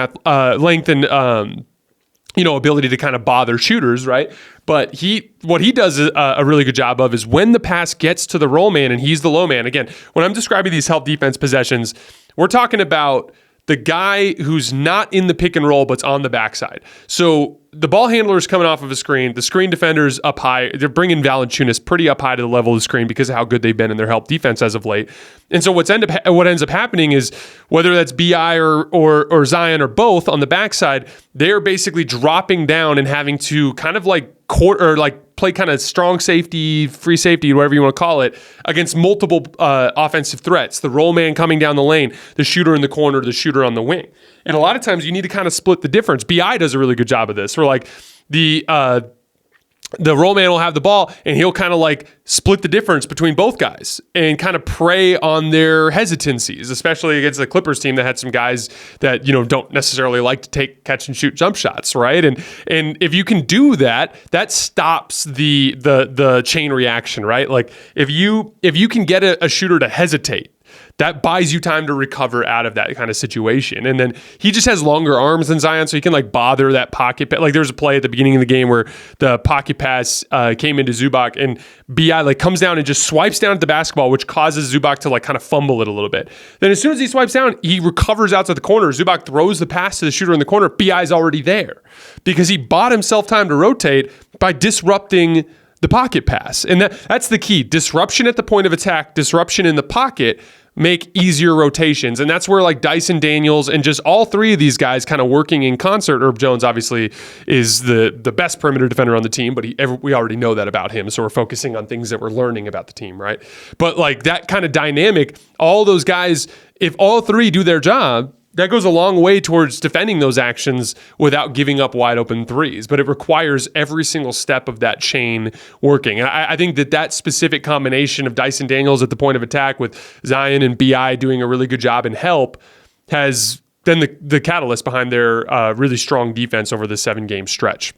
ability to kind of bother shooters, right? But what he does a really good job of is when the pass gets to the roll man and he's the low man. Again, when I'm describing these help defense possessions, we're talking about the guy who's not in the pick and roll but's on the backside. So the ball handler is coming off of a screen. The screen defender's up high. They're bringing Valanciunas pretty up high to the level of the screen because of how good they've been in their help defense as of late. And so what ends up happening is whether that's BI or Zion or both on the backside, they're basically dropping down and having to kind of play kind of strong safety, free safety, whatever you want to call it, against multiple offensive threats. The roll man coming down the lane, the shooter in the corner, the shooter on the wing. And a lot of times you need to kind of split the difference. BI does a really good job of this. Where like the roll man will have the ball and he'll kind of like split the difference between both guys and kind of prey on their hesitancies, especially against the Clippers team that had some guys that, don't necessarily like to take catch and shoot jump shots, right? And if you can do that, that stops the chain reaction, right? Like if you can get a shooter to hesitate, that buys you time to recover out of that kind of situation. And then he just has longer arms than Zion, so he can like bother that pocket. Like there was a play at the beginning of the game where the pocket pass came into Zubac, and BI like comes down and just swipes down at the basketball, which causes Zubac to like kind of fumble it a little bit. Then as soon as he swipes down, he recovers out to the corner. Zubac throws the pass to the shooter in the corner. BI's already there because he bought himself time to rotate by disrupting the pocket pass. And that's the key. Disruption at the point of attack, disruption in the pocket make easier rotations. And that's where like Dyson Daniels and just all three of these guys kind of working in concert. Herb Jones obviously is the best perimeter defender on the team, but we already know that about him. So we're focusing on things that we're learning about the team, right? But like that kind of dynamic, all those guys, if all three do their job, that goes a long way towards defending those actions without giving up wide open threes. But it requires every single step of that chain working. And I think that specific combination of Dyson Daniels at the point of attack with Zion and BI doing a really good job in help has been the catalyst behind their really strong defense over the 7-game stretch.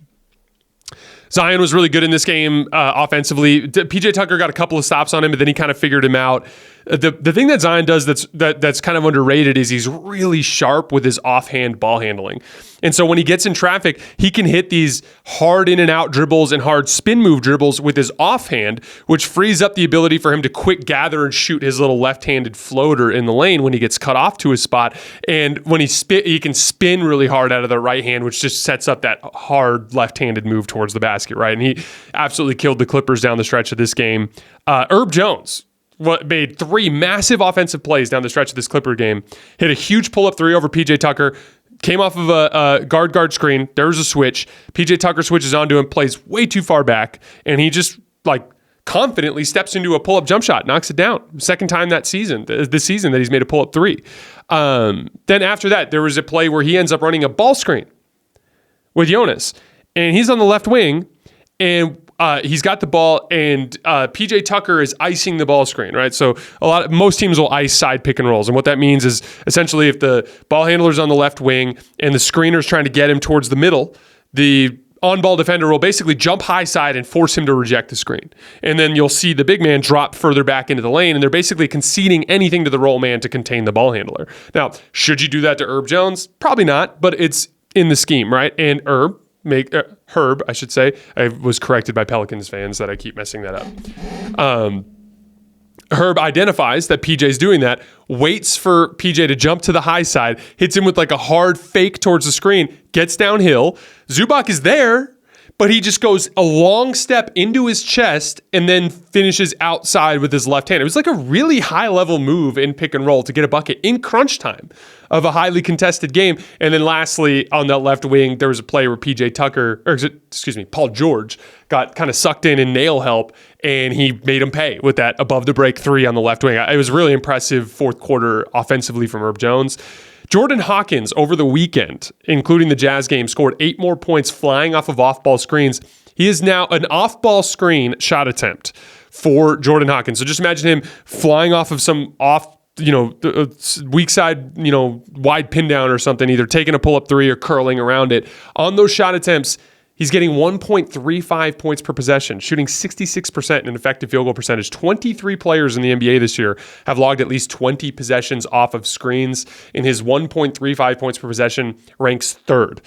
Zion was really good in this game offensively. PJ Tucker got a couple of stops on him, but then he kind of figured him out. The thing that Zion does that's kind of underrated is he's really sharp with his offhand ball handling. And so when he gets in traffic, he can hit these hard in and out dribbles and hard spin move dribbles with his offhand, which frees up the ability for him to quick gather and shoot his little left-handed floater in the lane when he gets cut off to his spot. And when he can spin really hard out of the right hand, which just sets up that hard left-handed move towards the basket, right? And he absolutely killed the Clippers down the stretch of this game. Herb Jones made 3 massive offensive plays down the stretch of this Clipper game. Hit a huge pull-up 3 over PJ Tucker. Came off of a guard screen. There's a switch. PJ Tucker switches onto him, plays way too far back, and he just like confidently steps into a pull-up jump shot, knocks it down. Second time this season that he's made a pull-up 3. Then after that, there was a play where he ends up running a ball screen with Jonas, and he's on the left wing, and he's got the ball, and PJ Tucker is icing the ball screen, right? So most teams will ice side pick and rolls, and what that means is essentially if the ball handler's on the left wing and the screener's trying to get him towards the middle, the on-ball defender will basically jump high side and force him to reject the screen. And then you'll see the big man drop further back into the lane, and they're basically conceding anything to the roll man to contain the ball handler. Now, should you do that to Herb Jones? Probably not, but it's in the scheme, right? And Herb, I should say. I was corrected by Pelicans fans that I keep messing that up. Herb identifies that PJ's doing that, waits for PJ to jump to the high side, hits him with like a hard fake towards the screen, gets downhill. Zubac is there, but he just goes a long step into his chest and then finishes outside with his left hand. It was like a really high-level move in pick and roll to get a bucket in crunch time of a highly contested game. And then lastly, on that left wing, there was a play where Paul George got kind of sucked in nail help, and he made him pay with that above-the-break 3 on the left wing. It was really impressive fourth quarter offensively from Herb Jones. Jordan Hawkins over the weekend, including the Jazz game, scored 8 more points flying off of off-ball screens. He is now an off-ball screen shot attempt for Jordan Hawkins. So just imagine him flying off of some weak side, wide pin down or something, either taking a pull-up 3 or curling around it. On those shot attempts, he's getting 1.35 points per possession, shooting 66% in an effective field goal percentage. 23 players in the NBA this year have logged at least 20 possessions off of screens, and his 1.35 points per possession ranks 3rd.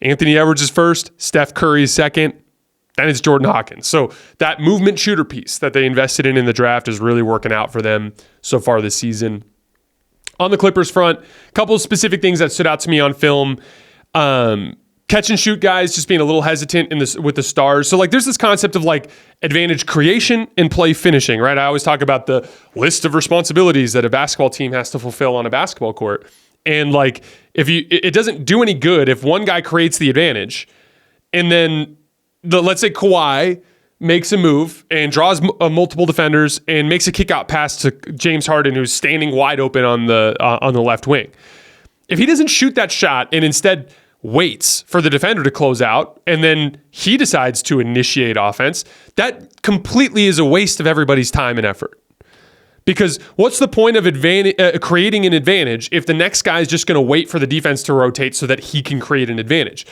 Anthony Edwards is 1st, Steph Curry is 2nd, then it's Jordan Hawkins. So that movement shooter piece that they invested in the draft is really working out for them so far this season. On the Clippers front, a couple of specific things that stood out to me on film. Catch and shoot guys just being a little hesitant with the stars. So like there's this concept of like advantage creation and play finishing, right? I always talk about the list of responsibilities that a basketball team has to fulfill on a basketball court. And like it doesn't do any good if one guy creates the advantage and then let's say Kawhi makes a move and draws multiple defenders and makes a kick-out pass to James Harden, who's standing wide open on the left wing. If he doesn't shoot that shot and instead waits for the defender to close out and then he decides to initiate offense, that completely is a waste of everybody's time and effort. Because what's the point of creating an advantage if the next guy is just going to wait for the defense to rotate so that he can create an advantage?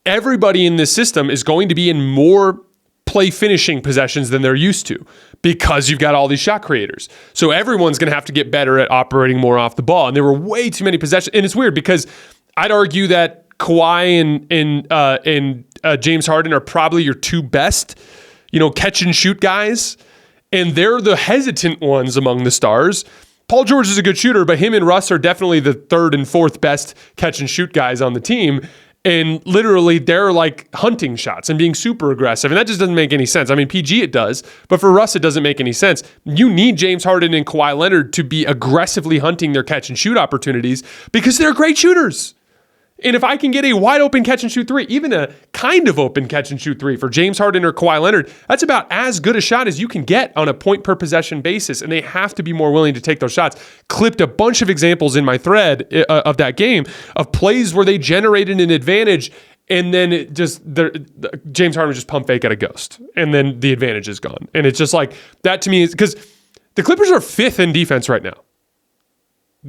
Everybody in this system is going to be in more play finishing possessions than they're used to because you've got all these shot creators. So everyone's going to have to get better at operating more off the ball. And there were way too many possessions. And it's weird because I'd argue that Kawhi and James Harden are probably your two best, catch and shoot guys. And they're the hesitant ones among the stars. Paul George is a good shooter, but him and Russ are definitely the third and fourth best catch and shoot guys on the team. And literally, they're like hunting shots and being super aggressive. And that just doesn't make any sense. I mean, PG it does, but for Russ, it doesn't make any sense. You need James Harden and Kawhi Leonard to be aggressively hunting their catch and shoot opportunities because they're great shooters. And if I can get a wide open catch and shoot three, even a kind of open catch and shoot three for James Harden or Kawhi Leonard, that's about as good a shot as you can get on a point per possession basis. And they have to be more willing to take those shots. Clipped a bunch of examples in my thread of that game of plays where they generated an advantage and then James Harden just pump fake at a ghost. And then the advantage is gone. And it's just like that to me is because the Clippers are fifth in defense right now.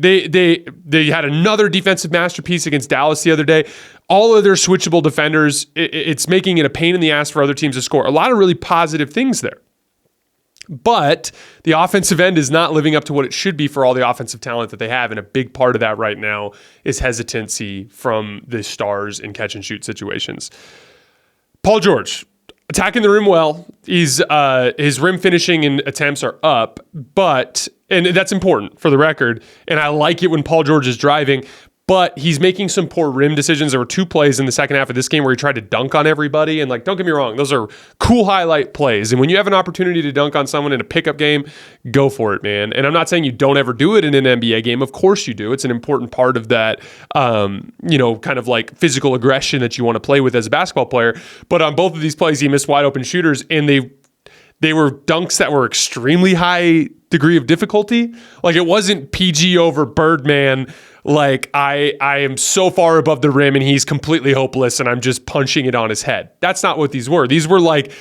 They had another defensive masterpiece against Dallas the other day. All of their switchable defenders, it's making it a pain in the ass for other teams to score. A lot of really positive things there. But the offensive end is not living up to what it should be for all the offensive talent that they have. And a big part of that right now is hesitancy from the stars in catch and shoot situations. Paul George, attacking the rim well. His rim finishing and attempts are up, and that's important for the record. And I like it when Paul George is driving, but he's making some poor rim decisions. There were two plays in the second half of this game where he tried to dunk on everybody. And don't get me wrong, those are cool highlight plays. And when you have an opportunity to dunk on someone in a pickup game, go for it, man. And I'm not saying you don't ever do it in an NBA game. Of course you do. It's an important part of that, kind of like physical aggression that you want to play with as a basketball player. But on both of these plays, he missed wide open shooters, and they were dunks that were extremely high degree of difficulty. Like, it wasn't PG over Birdman. Like, I am so far above the rim and he's completely hopeless and I'm just punching it on his head. That's not what these were. These were like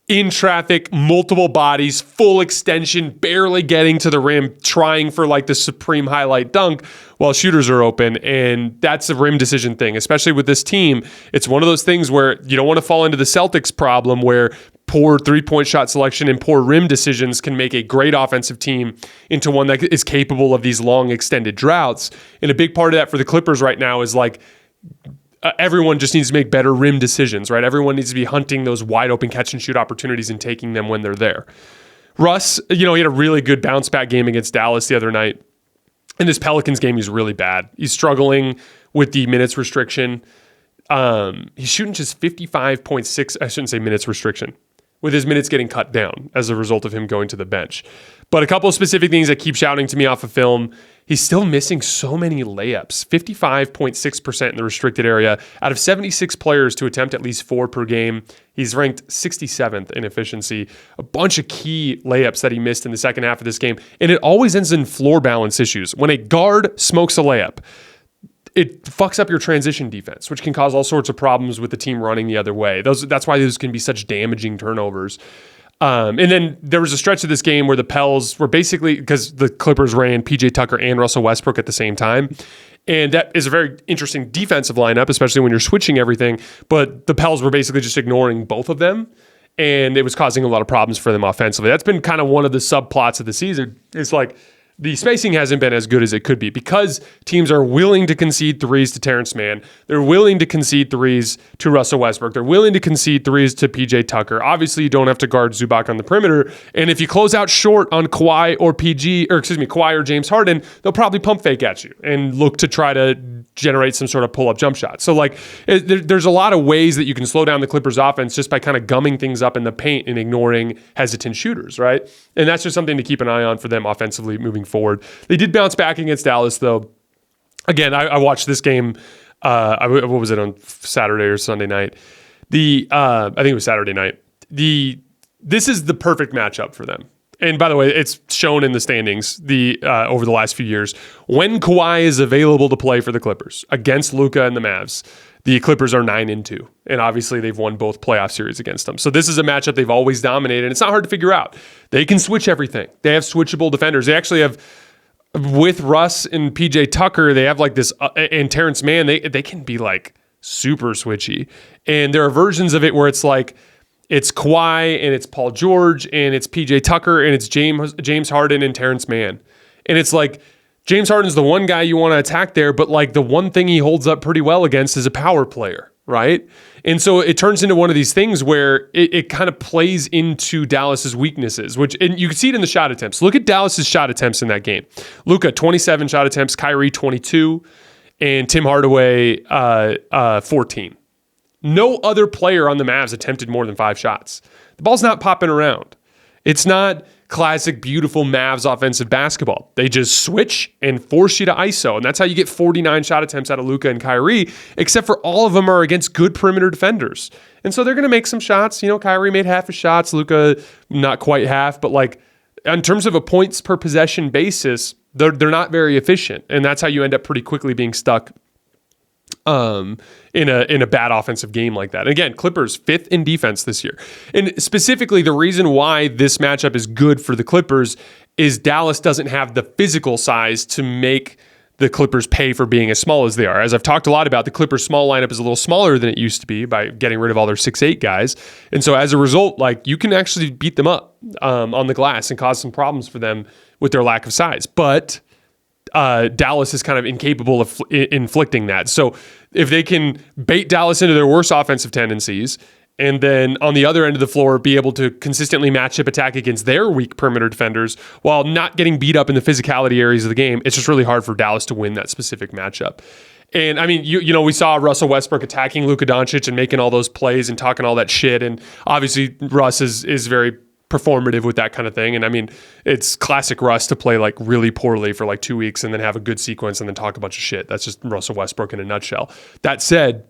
in traffic, multiple bodies, full extension, barely getting to the rim, trying for like the supreme highlight dunk while shooters are open. And that's a rim decision thing, especially with this team. It's one of those things where you don't want to fall into the Celtics problem where poor three-point shot selection and poor rim decisions can make a great offensive team into one that is capable of these long extended droughts. And a big part of that for the Clippers right now is like everyone just needs to make better rim decisions, right? Everyone needs to be hunting those wide open catch and shoot opportunities and taking them when they're there. Russ, he had a really good bounce back game against Dallas the other night. In this Pelicans game, he's really bad. He's struggling with the minutes restriction. He's shooting just 55.6, I shouldn't say minutes restriction, with his minutes getting cut down as a result of him going to the bench. But a couple of specific things that keep shouting to me off of film. He's still missing so many layups, 55.6% in the restricted area. Out of 76 players to attempt at least 4 per game, he's ranked 67th in efficiency. A bunch of key layups that he missed in the second half of this game. And it always ends in floor balance issues. When a guard smokes a layup, it fucks up your transition defense, which can cause all sorts of problems with the team running the other way. That's why those can be such damaging turnovers. And then there was a stretch of this game where the Pels were basically, because the Clippers ran PJ Tucker and Russell Westbrook at the same time. And that is a very interesting defensive lineup, especially when you're switching everything. But the Pels were basically just ignoring both of them. And it was causing a lot of problems for them offensively. That's been kind of one of the subplots of the season. It's like, the spacing hasn't been as good as it could be because teams are willing to concede threes to Terrence Mann. They're willing to concede threes to Russell Westbrook. They're willing to concede threes to PJ Tucker. Obviously, you don't have to guard Zubac on the perimeter. And if you close out short on Kawhi or James Harden, they'll probably pump fake at you and look to try to generate some sort of pull-up jump shot. So there's a lot of ways that you can slow down the Clippers offense just by kind of gumming things up in the paint and ignoring hesitant shooters, right? And that's just something to keep an eye on for them offensively moving forward. They did bounce back against Dallas, though. Again, I watched this game, what was it, on Saturday or Sunday night? I think it was Saturday night. This is the perfect matchup for them. And by the way, it's shown in the standings over the last few years. When Kawhi is available to play for the Clippers against Luka and the Mavs, the Clippers are 9-2. And obviously they've won both playoff series against them. So this is a matchup they've always dominated. And it's not hard to figure out. They can switch everything. They have switchable defenders. They actually have, with Russ and PJ Tucker, they have like this, and Terrence Mann, they can be like super switchy. And there are versions of it where it's like, It's Kawhi and it's Paul George and it's PJ Tucker and it's James Harden and Terrence Mann. And it's like James Harden's the one guy you want to attack there, but like the one thing he holds up pretty well against is a power player, right? And so it turns into one of these things where it kind of plays into Dallas's weaknesses, and you can see it in the shot attempts. Look at Dallas's shot attempts in that game. Luka, 27 shot attempts, Kyrie, 22, and Tim Hardaway, 14. No other player on the Mavs attempted more than 5 shots. The ball's not popping around. It's not classic, beautiful Mavs offensive basketball. They just switch and force you to ISO, and that's how you get 49 shot attempts out of Luka and Kyrie, except for all of them are against good perimeter defenders. And so they're going to make some shots. You know, Kyrie made half his shots, Luka not quite half, but like in terms of a points per possession basis, they're not very efficient, and that's how you end up pretty quickly being stuck in a bad offensive game like that. And again, Clippers 5th in defense this year. And specifically, the reason why this matchup is good for the Clippers is Dallas doesn't have the physical size to make the Clippers pay for being as small as they are. As I've talked a lot about, the Clippers small lineup is a little smaller than it used to be by getting rid of all their 6'8" guys. And so as a result, like you can actually beat them up on the glass and cause some problems for them with their lack of size. But Dallas is kind of incapable of inflicting that. So if they can bait Dallas into their worst offensive tendencies, and then on the other end of the floor, be able to consistently match up attack against their weak perimeter defenders while not getting beat up in the physicality areas of the game, it's just really hard for Dallas to win that specific matchup. And I mean, you know, we saw Russell Westbrook attacking Luka Doncic and making all those plays and talking all that shit. And obviously Russ is very performative with that kind of thing. And I mean, it's classic Russ to play like really poorly for like 2 weeks and then have a good sequence and then talk a bunch of shit. That's just Russell Westbrook in a nutshell. That said,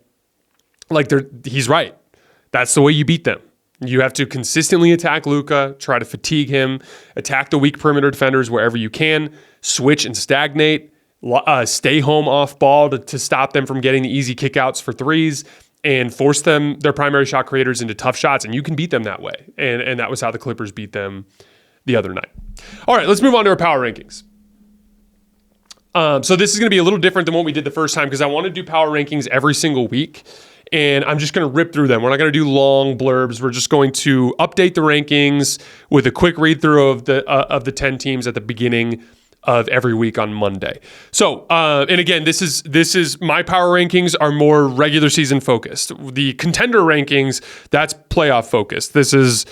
like he's right. That's the way you beat them. You have to consistently attack Luka, try to fatigue him, attack the weak perimeter defenders wherever you can, switch and stagnate, stay home off ball to stop them from getting the easy kickouts for threes, and force their primary shot creators into tough shots, and you can beat them that way. And that was how the Clippers beat them the other night. All right, let's move on to our power rankings. So this is going to be a little different than what we did the first time because I want to do power rankings every single week, and I'm just going to rip through them. We're not going to do long blurbs. We're just going to update the rankings with a quick read-through of the 10 teams at the beginning of every week on Monday. So, and again, this is my power rankings are more regular season focused. The contender rankings, that's playoff focused. This is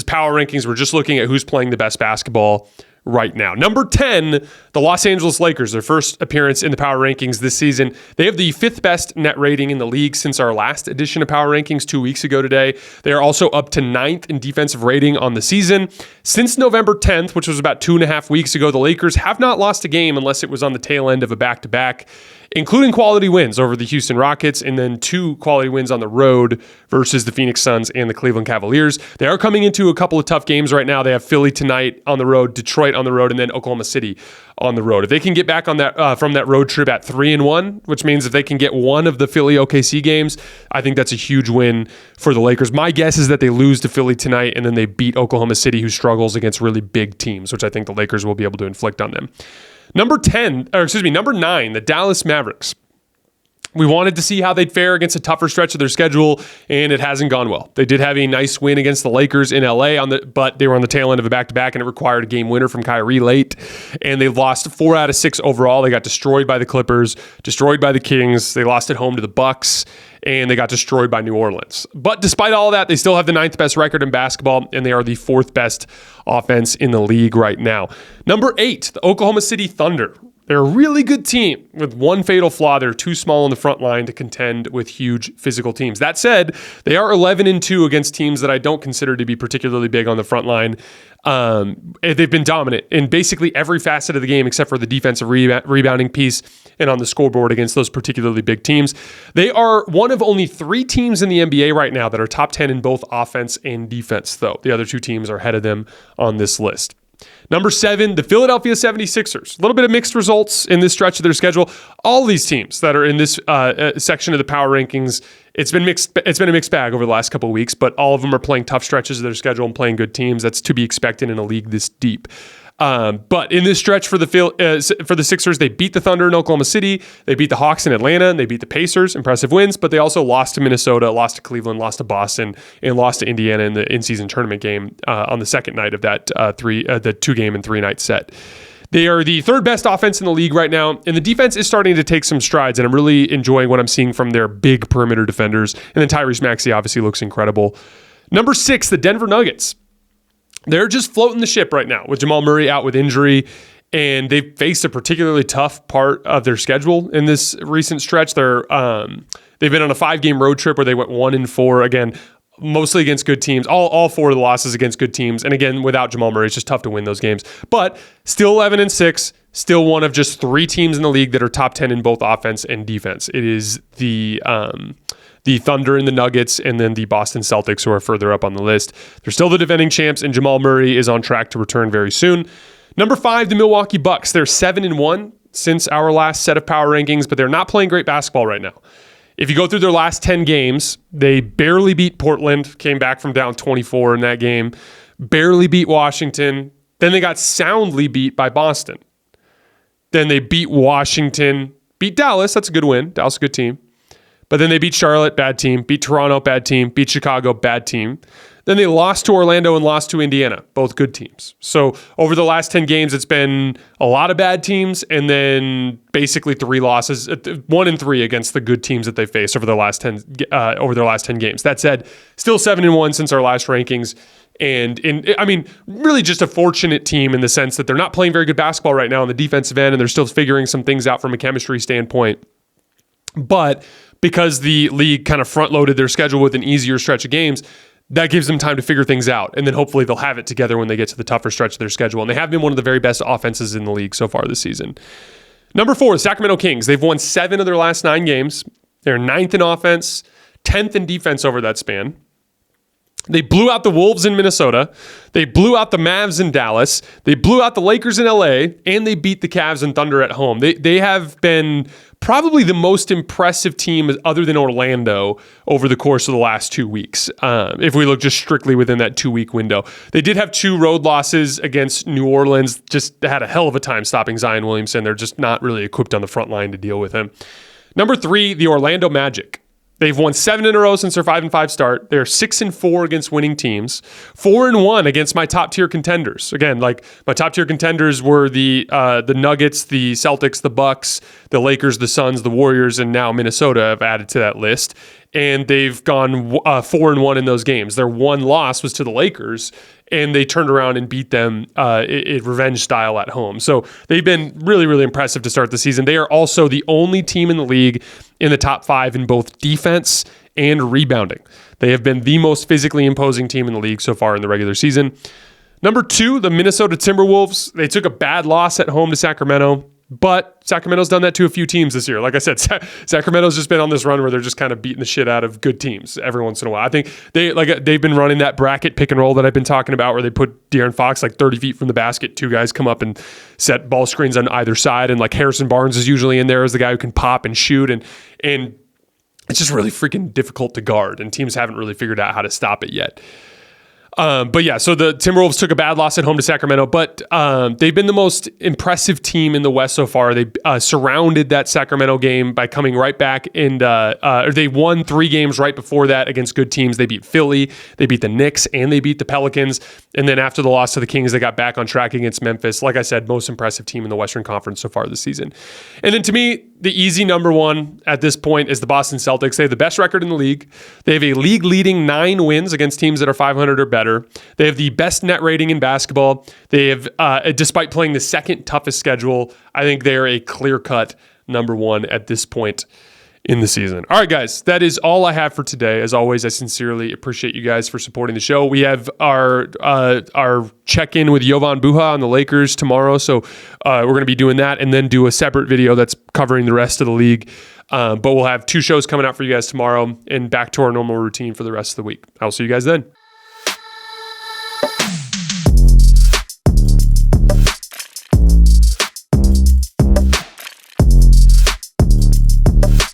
power rankings. We're just looking at who's playing the best basketball right now. Number 10, the Los Angeles Lakers, their first appearance in the power rankings this season. They have the 5th best net rating in the league since our last edition of power rankings 2 weeks ago today. They are also up to 9th in defensive rating on the season. Since November 10th, which was about 2.5 weeks ago, the Lakers have not lost a game unless it was on the tail end of a back-to-back, including quality wins over the Houston Rockets and then 2 quality wins on the road versus the Phoenix Suns and the Cleveland Cavaliers. They are coming into a couple of tough games right now. They have Philly tonight on the road, Detroit on the road, and then Oklahoma City on the road. If they can get back on that from that road trip at 3-1, which means if they can get one of the Philly OKC games, I think that's a huge win for the Lakers. My guess is that they lose to Philly tonight and then they beat Oklahoma City, who struggles against really big teams, which I think the Lakers will be able to inflict on them. Number 9, the Dallas Mavericks. We wanted to see how they'd fare against a tougher stretch of their schedule, and it hasn't gone well. They did have a nice win against the Lakers in LA, but they were on the tail end of a back-to-back, and it required a game winner from Kyrie late, and they lost 4 out of 6 overall. They got destroyed by the Clippers, destroyed by the Kings. They lost at home to the Bucks, and they got destroyed by New Orleans. But despite all that, they still have the 9th best record in basketball, and they are the 4th best offense in the league right now. Number 8, the Oklahoma City Thunder. They're a really good team with one fatal flaw. They're too small on the front line to contend with huge physical teams. That said, they are 11-2 against teams that I don't consider to be particularly big on the front line. They've been dominant in basically every facet of the game except for the defensive rebounding piece and on the scoreboard against those particularly big teams. They are one of only 3 teams in the NBA right now that are top 10 in both offense and defense, though. The other 2 teams are ahead of them on this list. Number 7, the Philadelphia 76ers. A little bit of mixed results in this stretch of their schedule. All these teams that are in this section of the power rankings, it's been a mixed bag over the last couple of weeks, but all of them are playing tough stretches of their schedule and playing good teams. That's to be expected in a league this deep. But in this stretch for the Sixers, they beat the Thunder in Oklahoma City, they beat the Hawks in Atlanta, and they beat the Pacers. Impressive wins, but they also lost to Minnesota, lost to Cleveland, lost to Boston, and lost to Indiana in the in-season tournament game on the second night of that the 2-game and 3-night set. They are the third best offense in the league right now, and the defense is starting to take some strides, and I'm really enjoying what I'm seeing from their big perimeter defenders. And then Tyrese Maxey obviously looks incredible. Number 6, the Denver Nuggets. They're just floating the ship right now with Jamal Murray out with injury, and they've faced a particularly tough part of their schedule in this recent stretch. They've been on a 5-game road trip where they went 1-4, again, mostly against good teams. All 4 of the losses against good teams. And again, without Jamal Murray, it's just tough to win those games. But still 11-6, still one of just 3 teams in the league that are top 10 in both offense and defense. It is the Thunder and the Nuggets, and then the Boston Celtics, who are further up on the list. They're still the defending champs, and Jamal Murray is on track to return very soon. Number 5, the Milwaukee Bucks. They're 7-1 since our last set of power rankings, but they're not playing great basketball right now. If you go through their last 10 games, they barely beat Portland, came back from down 24 in that game, barely beat Washington. Then they got soundly beat by Boston. Then they beat Washington, beat Dallas. That's a good win. Dallas is a good team. But then they beat Charlotte, bad team. Beat Toronto, bad team. Beat Chicago, bad team. Then they lost to Orlando and lost to Indiana, both good teams. So over the last 10 games, it's been a lot of bad teams and then basically 3 losses, 1-3 against the good teams that they faced over their last 10 games. That said, still 7-1 since our last rankings. And really just a fortunate team in the sense that they're not playing very good basketball right now on the defensive end, and they're still figuring some things out from a chemistry standpoint. But because the league kind of front-loaded their schedule with an easier stretch of games, that gives them time to figure things out. And then hopefully they'll have it together when they get to the tougher stretch of their schedule. And they have been one of the very best offenses in the league so far this season. Number 4, the Sacramento Kings. They've won 7 of their last 9 games. They're 9th in offense, 10th in defense over that span. They blew out the Wolves in Minnesota. They blew out the Mavs in Dallas. They blew out the Lakers in LA, and they beat the Cavs and Thunder at home. They have been probably the most impressive team other than Orlando over the course of the last 2 weeks. If we look just strictly within that 2-week window, they did have 2 road losses against New Orleans. Just had a hell of a time stopping Zion Williamson. They're just not really equipped on the front line to deal with him. Number 3, the Orlando Magic. They've won 7 in a row since their 5-5 start. They're 6-4 against winning teams, 4-1 against my top tier contenders. Again, like my top tier contenders were the Nuggets, the Celtics, the Bucks, the Lakers, the Suns, the Warriors, and now Minnesota have added to that list. And they've gone 4-1 in those games. Their one loss was to the Lakers, and they turned around and beat them revenge style at home. So they've been really, really impressive to start the season. They are also the only team in the league in the top 5 in both defense and rebounding. They have been the most physically imposing team in the league so far in the regular season. Number 2, the Minnesota Timberwolves. They took a bad loss at home to Sacramento, but Sacramento's done that to a few teams this year. Like I said, Sacramento's just been on this run where they're just kind of beating the shit out of good teams every once in a while. I think they've been running that bracket pick and roll that I've been talking about where they put De'Aaron Fox like 30 feet from the basket. 2 guys come up and set ball screens on either side, and like Harrison Barnes is usually in there as the guy who can pop and shoot, and it's just really freaking difficult to guard, and teams haven't really figured out how to stop it yet. But yeah, so the Timberwolves took a bad loss at home to Sacramento, but they've been the most impressive team in the West so far. They surrounded that Sacramento game by coming right back, and they won 3 games right before that against good teams. They beat Philly, they beat the Knicks, and they beat the Pelicans. And then after the loss to the Kings, they got back on track against Memphis. Like I said, most impressive team in the Western Conference so far this season. And then to me, the easy number 1 at this point is the Boston Celtics. They have the best record in the league. They have a league-leading 9 wins against teams that are 500 or better. They have the best net rating in basketball. They have, despite playing the second toughest schedule, I think they're a clear-cut number 1 at this point in the season. All right, guys, that is all I have for today. As always, I sincerely appreciate you guys for supporting the show. We have our check-in with Jovan Buha on the Lakers tomorrow, so we're going to be doing that and then do a separate video that's covering the rest of the league. But we'll have 2 shows coming out for you guys tomorrow and back to our normal routine for the rest of the week. I'll see you guys then.